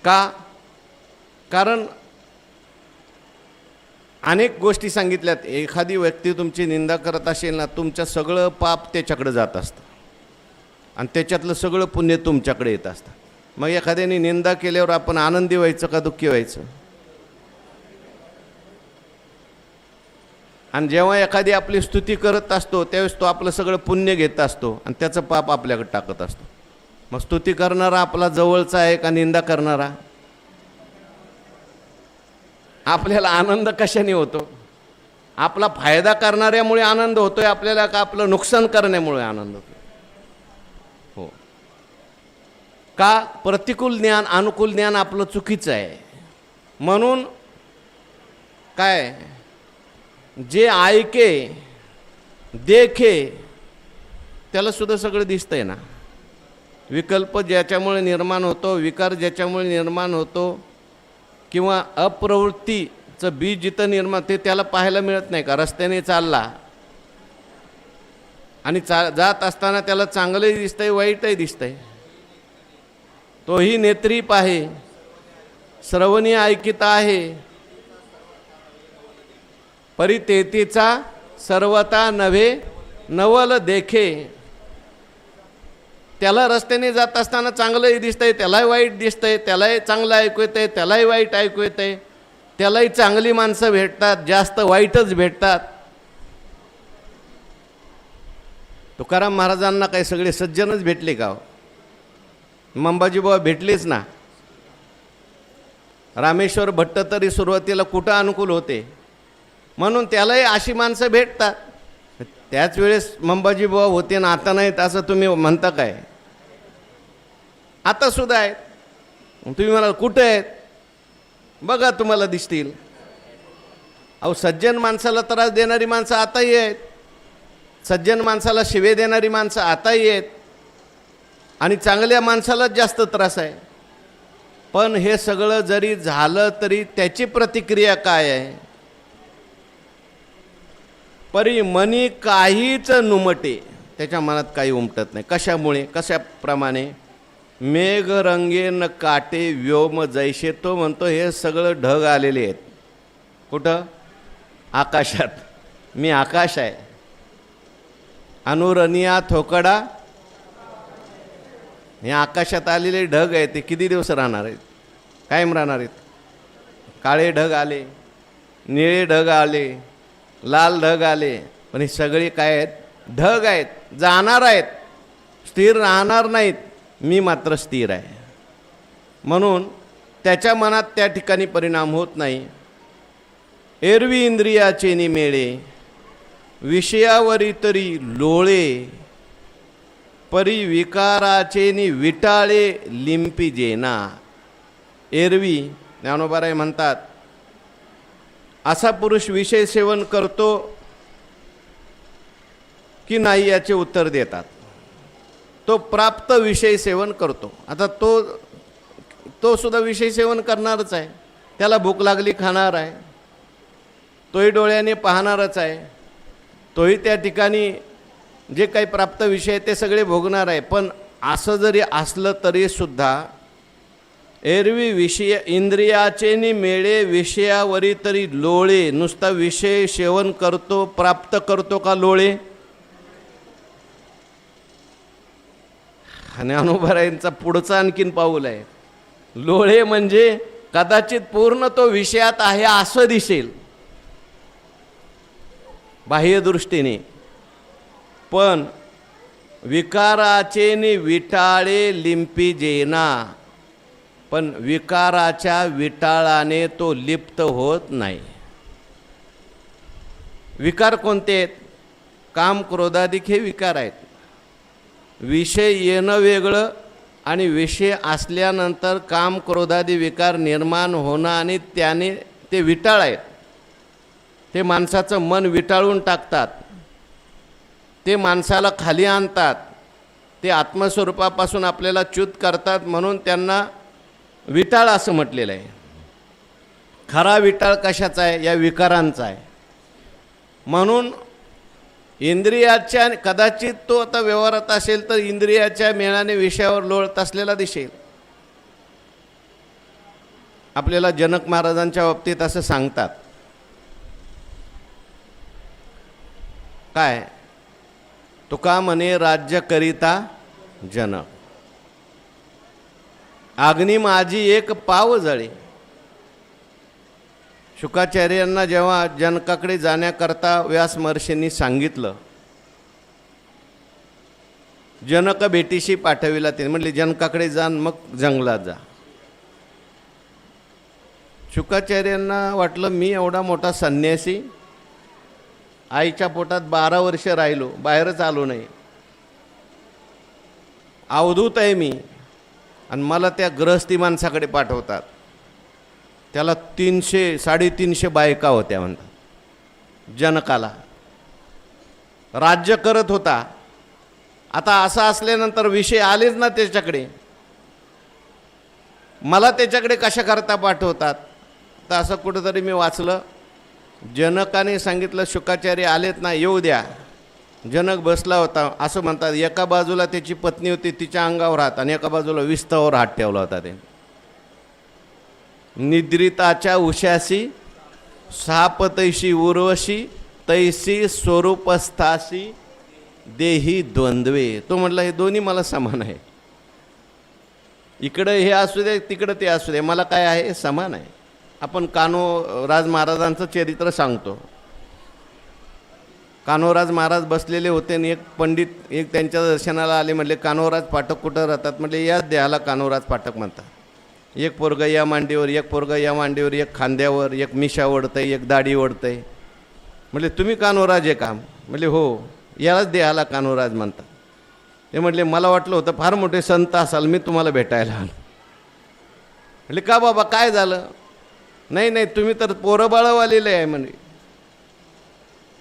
का? कारण अनेक गोष्टी सांगितल्यात. एखादी व्यक्ती तुमची निंदा करत असेल ना, तुमचं सगळं पाप त्याच्याकडे जात असतं आणि त्याच्यातलं सगळं पुण्य तुमच्याकडे येत असतं. मग एखाद्याने निंदा केल्यावर आपण आनंदी व्हायचं का दुःखी व्हायचं? आणि जेव्हा एखादी आपली स्तुती करत असतो त्यावेळेस तो आपलं सगळं पुण्य घेत असतो आणि त्याचं पाप आपल्याकडे टाकत असतो. मग स्तुती करणारा आपला जवळचा आहे का निंदा करणारा? आपल्याला आनंद कशाने होतो? आपला फायदा करणाऱ्यामुळे आनंद होतोय आपल्याला का आपलं नुकसान करण्यामुळे आनंद होतो? हो. का? प्रतिकूल ज्ञान अनुकूल ज्ञान आपलं चुकीचं आहे. म्हणून काय, जे ऐके देखे त्याला सुद्धा सगळं दिसतंय ना. विकल्प ज्याच्यामुळे निर्माण होतो, विकार ज्याच्यामुळे निर्माण होतो, किंवा अप्रवृत्तीचं बीज जिथं निर्माण ते त्याला पाहायला मिळत नाही का? रस्त्याने चालला आणि जात असताना त्याला चांगलंही दिसतंय वाईटही दिसतंय. तोही नेत्री पाहे, श्रवणी ऐकिता आहे, परी तेतीचा सर्वता नव्हे नवल देखे. त्याला रस्त्याने जात असताना चांगलंही दिसतंय, त्यालाही वाईट दिसतंय, त्यालाही चांगलं ऐकू येतंय, त्यालाही वाईट ऐकू येतंय. त्यालाही चांगली माणसं भेटतात, जास्त वाईटच भेटतात. तुकाराम महाराजांना काही सगळे सज्जनच भेटले का? मंबाजी बाबा भेटलेच ना. रामेश्वर भट्ट तरी सुरुवातीला कुठं अनुकूल होते, म्हणून त्यालाही अशी माणसं भेटतात. त्याच वेळेस मंबाजी बाबा होते ना आता नाहीत असं तुम्ही म्हणता काय? आता सुद्धा आहेत. तुम्ही म्हणाल कुठे आहेत? बघा तुम्हाला दिसतील. अहो, सज्जन माणसाला त्रास देणारी माणसं आताही आहेत, सज्जन माणसाला शिवे देणारी माणसं आताही आहेत, आणि चांगल्या माणसालाच जास्त त्रास आहे. पण हे सगळं जरी झालं तरी त्याची प्रतिक्रिया काय आहे? परी मनी काहीच नुमटे, त्याच्या मनात काही उमटत नाही. कशामुळे? कशाप्रमाणे? मेघ रंगे न काटे व्योम जैसे. तो म्हणतो हे सगळं ढग आलेले आहेत. कुठं? आकाशात. मी आकाश आहे. अनुरनिया थोकडा. हे आकाशात आलेले ढग आहेत, ते किती दिवस राहणार आहेत? कायम राहणार आहेत. काळे ढग आले, निळे ढग आले, लाल ढग आले, पण हे सगळे काय आहेत? ढग आहेत, जाणार आहेत, स्थिर राहणार नाहीत. मी मात्र स्थिर आहे. म्हणून त्याच्या मनात त्या ठिकाणी परिणाम होत नाही. एरवी इंद्रियाचे निमेळे विषयावरी तरी लोळे, परी विकाराचे नि विटाळे लिंपी जेना. एरवी ज्ञानोबाराय म्हणतात असा पुरुष विषय सेवन करतो की नाही याचे उत्तर देतात. तो प्राप्त विषय सेवन करतो. आता तो सुद्धा विषय सेवन करणारच आहे. त्याला भूक लागली खाणार आहे, तोही डोळ्याने पाहणारच आहे, तोही त्या ठिकाणी जे काही प्राप्त विषय ते सगळे भोगणार आहे. पण असं जरी असलं तरी सुद्धा एरवी विषय इंद्रियाचे नि मेळे विषयावरी तरी लोळे. नुसता विषय सेवन करतो, प्राप्त करतो का लोळे? ज्ञानोबारायांचा पुढचा आणखीन पाऊल आहे. लोळे म्हणजे कदाचित पूर्ण तो विषयात आहे असं दिसेल, बाह्यदृष्टीने, पण विकाराचे विटाळे लिंपी जेना, पण विकाराच्या विटाळाने तो लिप्त होत नाही. विकार कोणते आहेत? काम क्रोधाधिक हे विकार आहेत. विषय येणं वेगळं आणि विषय असल्यानंतर काम क्रोधादी विकार निर्माण होणं आणि त्याने ते विटाळ आहेत. ते माणसाचं मन विटाळून टाकतात, ते माणसाला खाली आणतात, ते आत्मस्वरूपापासून आपल्याला च्युत करतात. म्हणून त्यांना विटाळ असं म्हटलेलं आहे. खरा विटाळ कशाचा आहे? या विकारांचा आहे. म्हणून इंद्रियाच्या, कदाचित तो आता व्यवहारात असेल तर इंद्रियाच्या मेळाने विषयावर लोळत असलेला दिसेल. आपल्याला जनक महाराजांच्या बाबतीत असं सांगतात, काय तुका म्हणे राज्य करिता जनक, अग्नी माझी एक पाव जळे. शुकाचार्यांना जेव्हा जनकाकडे जाण्याकरता व्यास महर्षींनी सांगितलं, जनक भेटीशी पाठविला. ते म्हटले जनकाकडे जा, मग जंगलात जा. शुकाचार्यांना वाटलं मी एवढा मोठा संन्यासी, आईच्या पोटात 12 वर्ष राहिलो, बाहेरच आलो नाही, अवधूत आहे मी, आणि मला त्या गृहस्थी माणसाकडे पाठवतात. त्याला 300-350 बायका होत्या म्हणतात. जनकाला राज्य करत होता. आता असं असल्यानंतर विषय आलेच ना त्याच्याकडे, मला त्याच्याकडे कशा करता पाठवतात? तर असं कुठंतरी मी वाचलं, जनकाने सांगितलं शुकाचार्य आलेत ना, येऊ द्या. जनक बसला होता. असं म्हणतात एका बाजूला त्याची पत्नी होती, तिच्या अंगावर हात, आणि एका बाजूला विस्तावर हात ठेवला होता. ते निद्रिताच्या उशासी सापतैशी उर्वशी तैसी स्वरूपस्थासी देही द्वंद्वे. तो म्हटलं हे दोन्ही मला समान आहे. इकडं हे असू दे, तिकडं ते असू दे, मला काय आहे, समान आहे. आपण कान्होराज महाराजांचं चरित्र सांगतो. कान्होराज महाराज बसलेले होते आणि एक पंडित एक त्यांच्या दर्शनाला आले. म्हटले कान्होराज पाठक कुठं राहतात? म्हटले याच देहाला कान्होराज पाठक म्हणतात. एक पोरगं या मांडीवर, एक पोरगं या मांडीवर, एक खांद्यावर, एक मिशा ओढतंय, एक दाढी ओढतंय. म्हटले तुम्ही कान्होराज आहे का? म्हटले हो, यालाच देहाला कान्होराज म्हणतात. ते म्हटले मला वाटलं होतं फार मोठे संत असाल, मी तुम्हाला भेटायला आलो. म्हटले का बाबा काय झालं? नाही नाही, तुम्ही तर पोरं बाळवालेले आहे म्हणे.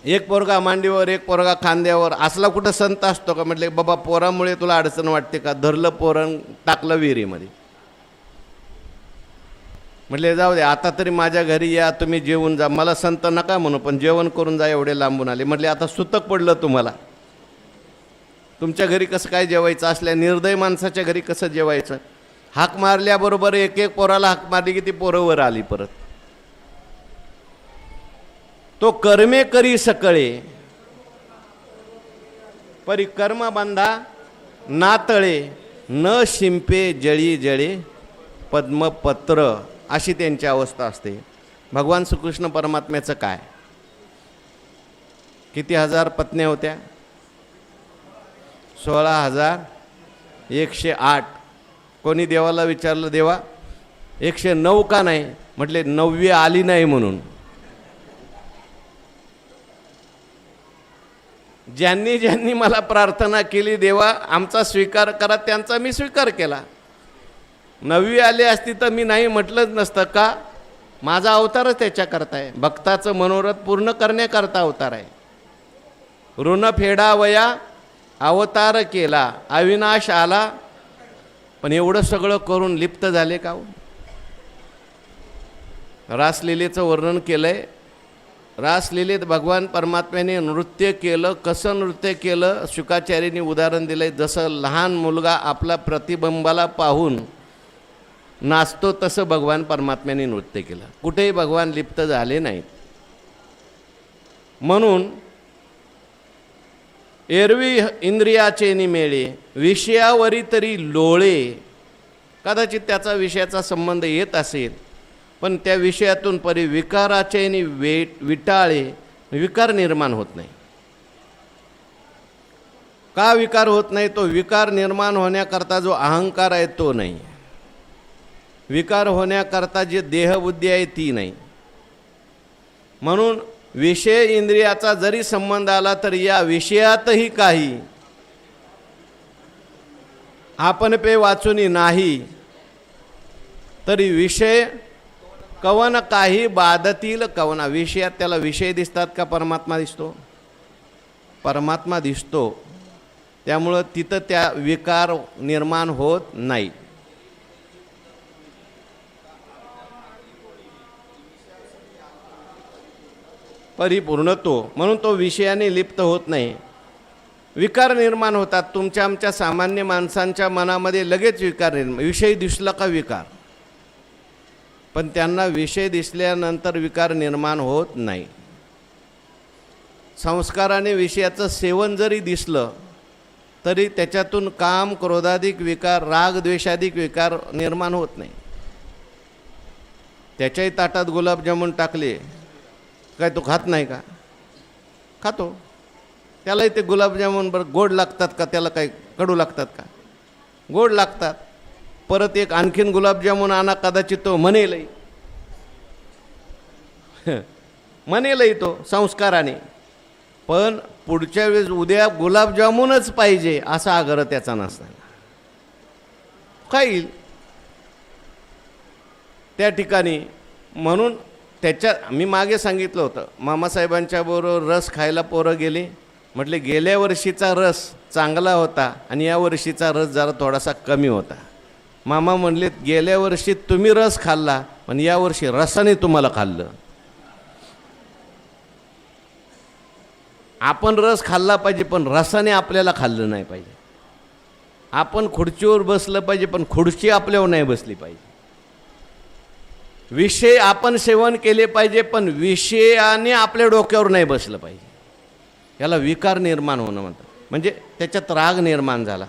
एक पोरगा मांडीवर, एक पोरगा खांद्यावर, असला कुठं संत असतो का? म्हटले बाबा पोरामुळे तुला अडचण वाटते का? धरलं पोरण, टाकलं विहिरीमध्ये. म्हटले जाऊ दे, आता तरी माझ्या घरी या, तुम्ही जेवून जा. मला संत नका म्हणू, पण जेवण करून जा, एवढे लांबून आले. म्हटले आता सुतक पडलं तुम्हाला, तुमच्या घरी कसं काय जेवायचं? असल्या निर्दय माणसाच्या घरी कसं जेवायचं? हाक मारल्याबरोबर एक एक पोराला हाक मारली की ती पोरं वर आली परत. तो कर्मे करी सकळे परी कर्म बंधा नातळे, न शिंपे जळी जळे पद्मपत्र. अशी त्यांची अवस्था असते. भगवान श्रीकृष्ण परमात्म्याचं काय? किती हजार पत्न्या होत्या? 16,108. कोणी देवाला विचारलं देवा 109 का नाही? म्हटले 9वी आली नाही म्हणून. ज्यांनी ज्यांनी मला प्रार्थना केली देवा आमचा स्वीकार करा, त्यांचा मी स्वीकार केला. 9वी आली असती तर मी नाही म्हटलंच नसतं. का? माझा अवतारच त्याच्याकरता आहे, भक्ताचं मनोरथ पूर्ण करण्याकरता अवतार आहे. ऋण फेडावया अवतार केला, अविनाश आला. पण एवढं सगळं करून लिप्त झाले का? रासलीलेचं वर्णन केलंय. रासलीलेत भगवान परमात्म्याने नृत्य केलं. कसं नृत्य केलं? शुकाचार्यांनी उदाहरण दिलंय. जसं लहान मुलगा आपला प्रतिबिंबाला पाहून नाचतो तसं भगवान परमात्म्याने नृत्य केलं. कुठेही भगवान लिप्त झाले नाहीत. म्हणून एरवी इंद्रियाचे निमेळे विषयावरी तरी लोळे. कदाचित त्याचा विषयाचा संबंध येत असेल, पण त्या विषयातून परी विकाराचे विटाळे विकार निर्माण होत नाही. का विकार होत नाही? तो विकार निर्माण होण्याकरता जो अहंकार आहे तो नाही. विकार होण्याकरता जी देहबुद्धी आहे ती नाही. म्हणून विषय इंद्रियाचा जरी संबंध आला तर या विषयातही काही आपण पे वाचुनी नाही तरी विषय कवन काही बाधतील कवना. विषयात त्याला विषय दिसतात का परमात्मा दिसतो? परमात्मा दिसतो. त्यामुळं तिथं त्या विकार निर्माण होत नाही. परिपूर्णतो म्हणून तो विषयाने लिप्त होत नाही. विकार निर्माण होतात. तुमच्या आमच्या सामान्य माणसांच्या मनामध्ये लगेच विकार निर्माण. विषय दिसला का विकार, पण त्यांना विषय दिसल्यानंतर विकार निर्माण होत नाही. संस्काराने विषयाचं सेवन जरी दिसलं तरी त्याच्यातून काम क्रोधाधिक विकार राग द्वेषाधिक विकार निर्माण होत नाही. त्याच्याही ताटात गुलाबजामुन टाकले काय तो खात नाही का? खातो. त्यालाही ते गुलाबजामुन बरं गोड लागतात का? त्याला काय कडू लागतात का? गोड लागतात. परत एक आणखीन गुलाबजामुन आणा, कदाचित तो म्हणेलही म्हणेलही तो संस्काराने. पण पुढच्या वेळेस उद्या गुलाबजामुनच पाहिजे असा आग्रह त्याचा नसताना खाईल त्या ठिकाणी. म्हणून त्याच्या मी मागे सांगितलं होतं, मामासाहेबांच्या बरोबर रस खायला पोरं गेले. म्हटले गेल्या वर्षीचा रस चांगला होता आणि या वर्षीचा रस जरा थोडासा कमी होता. मामा म्हणले गेल्या वर्षी तुम्ही रस खाल्ला पण या वर्षी रसाने तुम्हाला खाल्लं. आपण रस खाल्ला पाहिजे पण रसाने आपल्याला खाल्लं नाही पाहिजे. आपण खुर्चीवर बसलं पाहिजे पण खुर्ची आपल्यावर नाही बसली पाहिजे. विषय आपण सेवन केले पाहिजे पण विषयाने आपल्या डोक्यावर नाही बसलं पाहिजे. याला विकार निर्माण होणं म्हणतात. म्हणजे त्याच्यात राग निर्माण झाला.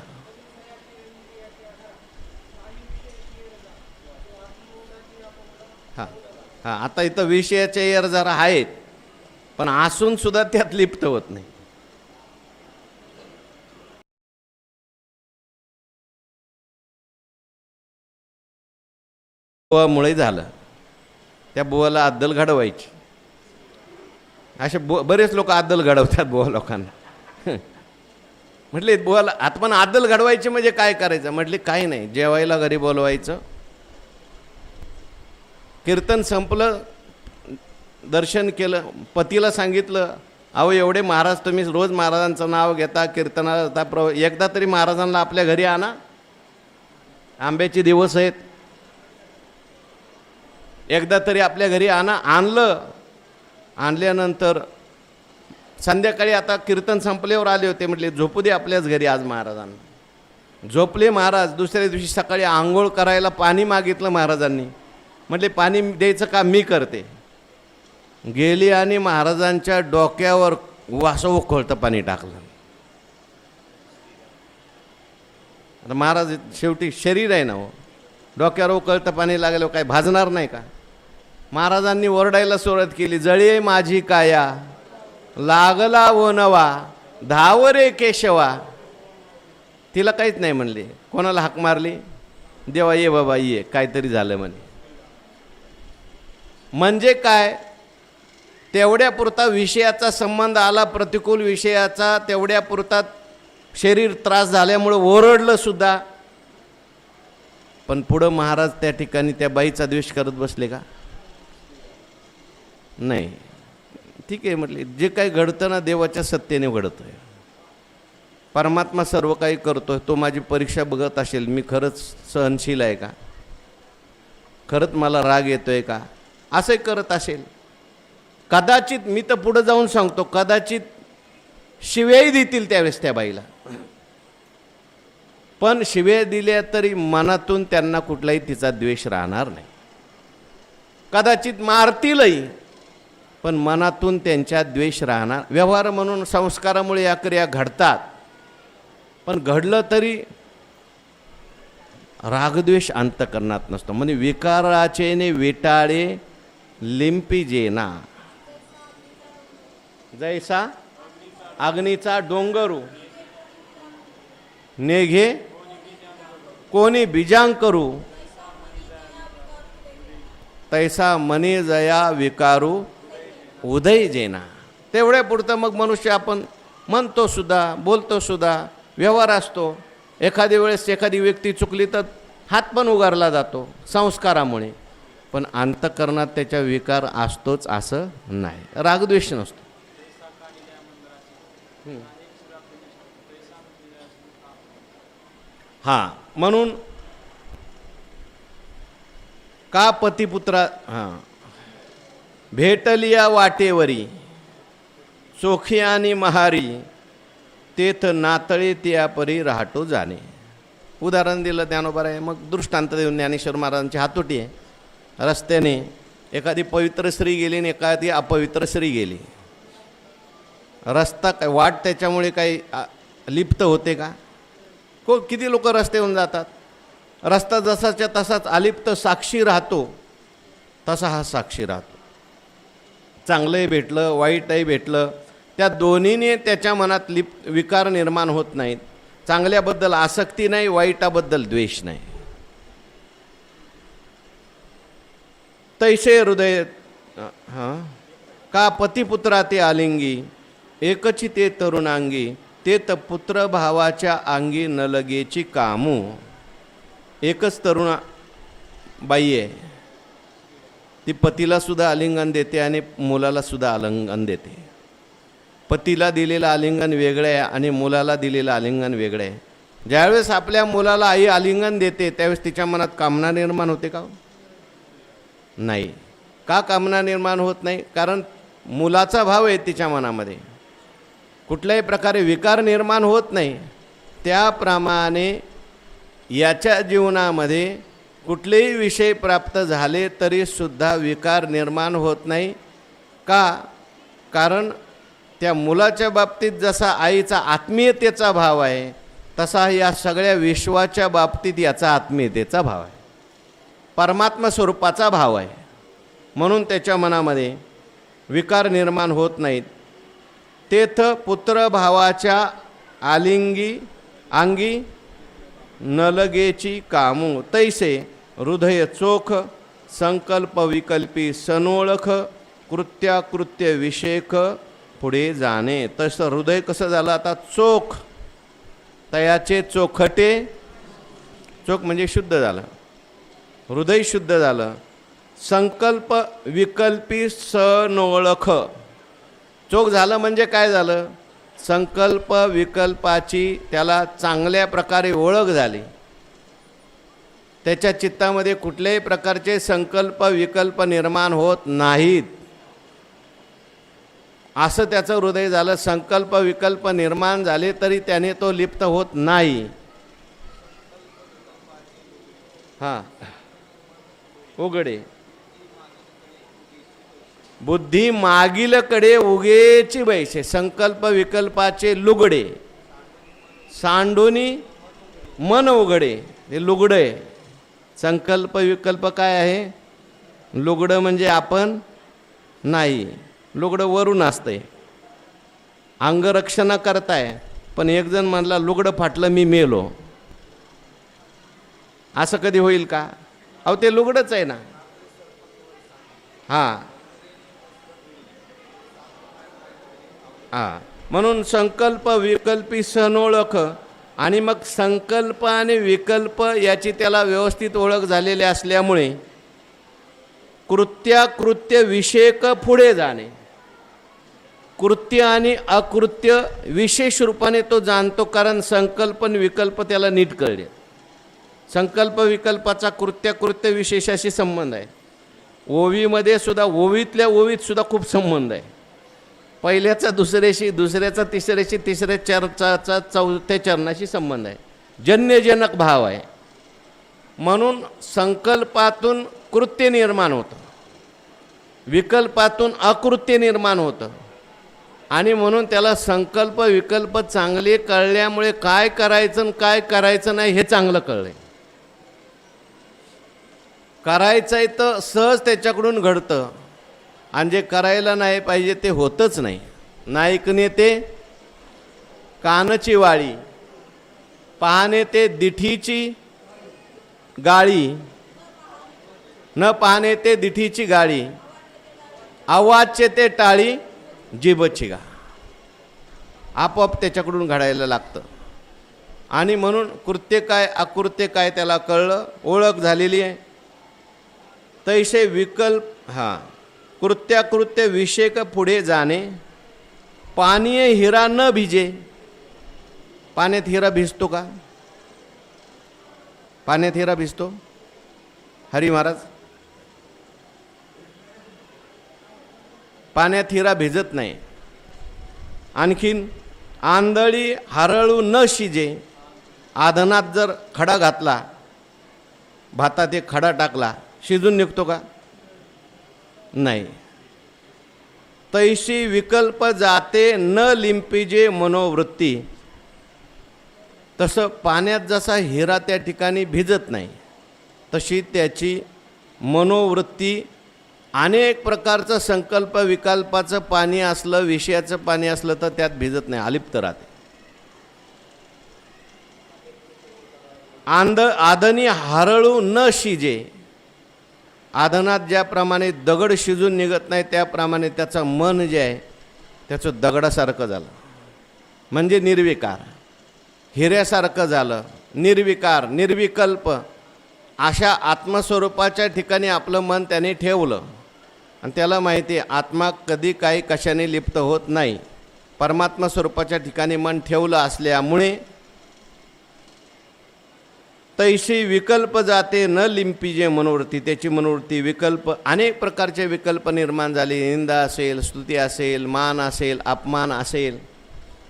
हां हां आता इथं विषयाचे एअर जरा आहेत पण असून सुद्धा त्यात लिप्त होत नाही. बुवामुळे झालं. त्या बुवाला अद्दल घडवायची. असे बरेच लोक अद्दल घडवतात बुवा लोकांना. म्हटले बुवाला आता पण अद्दल घडवायची म्हणजे काय करायचं? म्हटले काही नाही, जेवायला घरी बोलवायचं. कीर्तन संपलं, दर्शन केलं, पतीला सांगितलं अहो एवढे महाराज तुम्ही रोज महाराजांचं नाव घेता, कीर्तनाला जाता, एकदा तरी महाराजांना आपल्या घरी आणा. आंब्याचे दिवस आहेत, एकदा तरी आपल्या घरी आणा. आणलं. आणल्यानंतर संध्याकाळी आता कीर्तन संपल्यावर आले होते. म्हटले झोपू दे आपल्याच घरी आज महाराजांना. झोपले महाराज. दुसऱ्या दिवशी सकाळी आंघोळ करायला पाणी मागितलं महाराजांनी. म्हटले पाणी द्यायचं काम मी करते. गेली आणि महाराजांच्या डोक्यावर वासं उकळतं पाणी टाकलं. आता महाराज शेवटी शरीर आहे ना हो, डोक्यावर उकळतं पाणी लागलं काय भाजणार नाही का? महाराजांनी ओरडायला सुरुवात केली, जळे माझी काया लागला वनवा धावरे केशवा. तिला काहीच नाही म्हणली. कोणाला हाक मारली? देवा ये बाबा ये, काहीतरी झालं म्हणे. म्हणजे काय? तेवढ्यापुरता विषयाचा संबंध आला, प्रतिकूल विषयाचा, तेवढ्यापुरता शरीर त्रास झाल्यामुळं ओरडलं सुद्धा. पण पुढं महाराज त्या ठिकाणी त्या बाईचा द्वेष करत बसले का? नाही. ठीक आहे म्हटले, जे काही घडतं ना देवाच्या सत्तेने घडतं आहे. परमात्मा सर्व काही करतो आहे. तो माझी परीक्षा बघत असेल मी खरंच सहनशील आहे का, खरंच मला राग येतो आहे का, असंही करत असेल. कदाचित मी तर पुढं जाऊन सांगतो, कदाचित शिव्याही देतील त्यावेळेस त्या बाईला. पण शिव्या दिल्या तरी मनातून त्यांना कुठलाही तिचा द्वेष राहणार नाही. कदाचित मारतीलही पण मनातून त्यांच्या द्वेष राहणार. व्यवहार म्हणून संस्कारामुळे या क्रिया घडतात. पण घडलं तरी रागद्वेष अंतःकरणात नसतो. म्हणजे विकाराचेने विटाळे लिंपी जेना. जैसा अग्नीचा डोंगरू नेघे कोणी बीजांग करू तैसा मनी जया विकारू उदय जेना. तेवढ्या पुरतं मग मनुष्य आपण म्हणतो सुद्धा, बोलतो सुद्धा, व्यवहार असतो. एखादी वेळेस एखादी व्यक्ती चुकली तर हात पण उगारला जातो संस्कारामुळे, पण अंतःकरणात त्याच्या विकार असतोच असं नाही, रागद्वेष नसतो. हां, म्हणून का पतिपुत्रा हां भेटलिया वाटेवरी चोखी आणि महारी तेथ नातळे त्या परी राहतो जाणे. उदाहरण दिलं ज्ञानोबा आहे. मग दृष्टांत देऊन ज्ञानेश्वर महाराजांची हातोटी आहे. रस्त्याने एखादी पवित्र स्त्री गेली आणि एखादी अपवित्र स्त्री गेली. रस्ता काय वाट त्याच्यामुळे काही लिप्त होते का? किती लोक रस्त्यावरून जातात. रस्ता जसाच्या तसाच अलिप्त साक्षी राहतो, तसा हा साक्षी राहतो. चांगलंही भेटलं वाईटही भेटलं, त्या दोन्हीने त्याच्या मनात विकार निर्माण होत नाहीत. चांगल्याबद्दल आसक्ती नाही, वाईटाबद्दल द्वेष नाही. तैसे हृदय हां का पतिपुत्रा ते आलिंगी एकची ते तरुणांगी ते तर पुत्र भावाच्या अंगी न लगेची कामू. एकच तरुणा बाई आहे, ती पतीला सुद्धा आलिंगन देते आणि मुलाला सुद्धा आलिंगन देते. पतीला दिलेलं आलिंगन वेगळं आहे आणि मुलाला दिलेलं आलिंगन वेगळं आहे. ज्यावेळेस आपल्या मुलाला आई आलिंगन देते त्यावेळेस तिच्या मनात कामना निर्माण होते का? नाही. का कामना निर्माण होत नाही? कारण मुलाचा भाव आहे तिच्या मनामध्ये, कुठल्याही प्रकारे विकार निर्माण होत नाही. त्याप्रमाणे याच्या जीवनामध्ये कुठलेही विषय प्राप्त झाले तरीसुद्धा विकार निर्माण होत नाही. का? कारण त्या मुलाच्या बाबतीत जसा आईचा आत्मीयतेचा भाव आहे, तसा या सगळ्या विश्वाच्या बाबतीत याचा आत्मीयतेचा भाव आहे, परमात्मा स्वरूपाचा भाव आहे. म्हणून त्याच्या मनामध्ये विकार निर्माण होत नाहीत. तेथ पुत्र भावाच्या आलिंगी अंगी न लगेची कामू तैसे हृदय चोख संकल्प विकल्पी सनोळख कृत्याकृत्य विषेक पुढे जाणे. तसं हृदय कसं झालं आता? चोख. तयाचे चोखटे, चोख म्हणजे शुद्ध झालं, हृदय शुद्ध झालं. संकल्प विकल्पी सनोळख, चोख झालं म्हणजे काय झालं? संकल्प विकल्पाची त्याला चांगल्या प्रकारे ओळख झाली. त्याच्या चित्तामध्ये कुठल्याही प्रकारचे संकल्प विकल्प निर्माण होत नाहीत, असं त्याचं हृदय झालं. संकल्प विकल्प निर्माण झाले तरी त्याने तो लिप्त होत नाही. हां, उघडे बुद्धी मागीलकडे उगेची बैसे. संकल्प विकल्पाचे लुगडे सांडूनी मन उघडे. हे लुगडे. संकल्प विकल्प काय आहे? लुगडं म्हणजे आपण नाही, लुगडं वरून असतंय, अंगरक्षण करताय. पण एक जण म्हणला लुगडं फाटलं मी मेलो, असं कधी होईल का? अहो ते लुगडंच आहे ना. हां हां, म्हणून संकल्प विकल्पी सनोळख. आणि मग संकल्प आणि विकल्प याची त्याला व्यवस्थित ओळख झालेली असल्यामुळे कृत्याकृत्य विषेक पुढे जाणे. कृत्य आणि अकृत्य विशेष रूपाने तो जाणतो, कारण संकल्प आणि विकल्प त्याला नीट कळले. संकल्प विकल्पाचा कृत्याकृत्य विशेषाशी संबंध आहे. ओवीमध्ये सुद्धा, ओवीतल्या ओवीत सुद्धा खूप संबंध आहे. पहिल्याचा दुसऱ्याशी, दुसऱ्याचा तिसऱ्याशी, तिसऱ्या चरणाचा चौथ्या चरणाशी संबंध आहे. जन्यजनक भाव आहे. म्हणून संकल्पातून कृत्य निर्माण होतं, विकल्पातून अकृत्य निर्माण होतं. आणि म्हणून त्याला संकल्प विकल्प चांगले कळल्यामुळे काय करायचं आणि काय करायचं नाही हे चांगलं कळलं. करायचं आहे तर सहज त्याच्याकडून घडतं, आणि जे करायला नाही पाहिजे ते होतच नाही. नाईकने ते कानची वाळी, पाहणे ते दिठीची गाळी, न पाहणे ते दिठीची गाळी, आवाजचे ते टाळी, जिभची गा. आपोआप त्याच्याकडून घडायला लागतं. आणि म्हणून कृत्य काय अकृत्य काय त्याला कळलं, ओळख झालेली आहे. तैसे विकल्प कृत्याकृत्य विषयक पुढे जाणे, पानीय हिरा न भिजे. पाण्यात हिरा भिजतो का? पाण्यात हिरा भिजतो? हरी महाराज, पाण्यात हिरा भिजत नाही. आणखीन आंधळी हरळू न शिजे. आधनात जर खडा घातला, भातात एक खडा टाकला, शिजून निघतो का? नाही. तैशी विकल्प जाते न लिंपिजे मनोवृत्ती. तसं पाण्यात जसा हिरा त्या ठिकाणी भिजत नाही, तशी त्याची मनोवृत्ती अनेक प्रकारचं संकल्प विकल्पाचं पाणी असलं, विषयाचं पाणी असलं तर त्यात भिजत नाही, अलिप्त राहते. आधनी हरळू न शिजे. आधनात ज्याप्रमाणे दगड शिजून निघत नाही, त्याप्रमाणे त्याचं मन जे आहे त्याचं दगडासारखं झालं, म्हणजे निर्विकार. हिऱ्यासारखं झालं, निर्विकार, निर्विकल्प. अशा आत्मस्वरूपाच्या ठिकाणी आपलं मन त्याने ठेवलं. आणि त्याला माहिती आहे आत्मा कधी काही कशाने लिप्त होत नाही. परमात्मा स्वरूपाच्या ठिकाणी मन ठेवलं असल्यामुळे तैशी विकल्प जाते न लिंपीजे मनोवृत्ती. त्याची मनोवृत्ती विकल्प, अनेक प्रकारचे विकल्प निर्माण झाले. निंदा असेल, स्तुती असेल, मान असेल, अपमान असेल,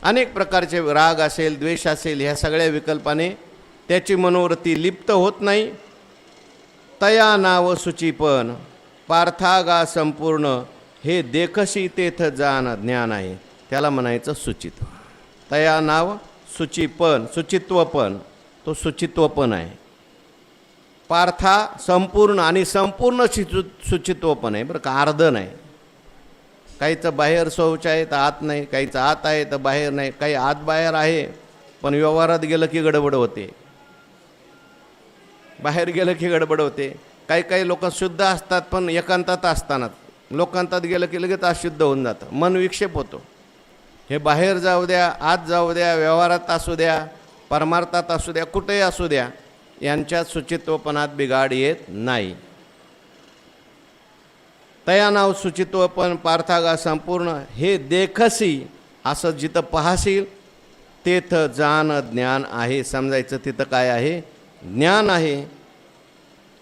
अनेक प्रकारचे राग असेल, द्वेष असेल, ह्या सगळ्या विकल्पाने त्याची मनोवृत्ती लिप्त होत नाही. तया नाव सुचीपण पार्थागा संपूर्ण, हे देखशी तेथ जान ज्ञान आहे. त्याला म्हणायचं सुचित्व. तया नाव सुचीपण, सुचित्वपण, तो सुचित्वपण आहे. पार्था संपूर्ण, आणि संपूर्ण सुचित्वपण आहे बरं का, अर्ध नाही. काहीचं बाहेर शौच आहे तर आत नाही, काहीचं आत आहे तर बाहेर नाही, काही आत बाहेर आहे पण व्यवहारात गेलं की गडबड होते, बाहेर गेलं की गडबड होते. काही काही लोक शुद्ध असतात पण एकांतात असताना लोकांतात गेलं की लगेच अशुद्ध होऊन जातं, मन विक्षेप होतो. हे बाहेर जाऊ द्या, आत जाऊ द्या, व्यवहारात असू द्या, परमार्थात असू द्या, कुठेही असू द्या, यांच्यात सुचित्वपणात बिघाड येत नाही. तया नाव सुचित्वपण पार्थागा संपूर्ण, हे देखसी, असं जिथं पाहशील तेथ जान ज्ञान आहे. समजायचं तिथं काय आहे? ज्ञान आहे.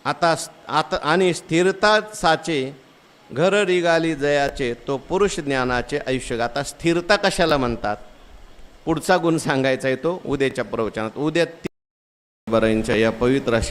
आता आणि स्थिरता साचे घर रिगाली जयाचे, तो पुरुष ज्ञानाचे आयुष्य. आता स्थिरता कशाला म्हणतात? पुढचा गुण सांगायचा आहे तो उद्याच्या प्रवचनात. उद्या बरांच्या या पवित्र अशा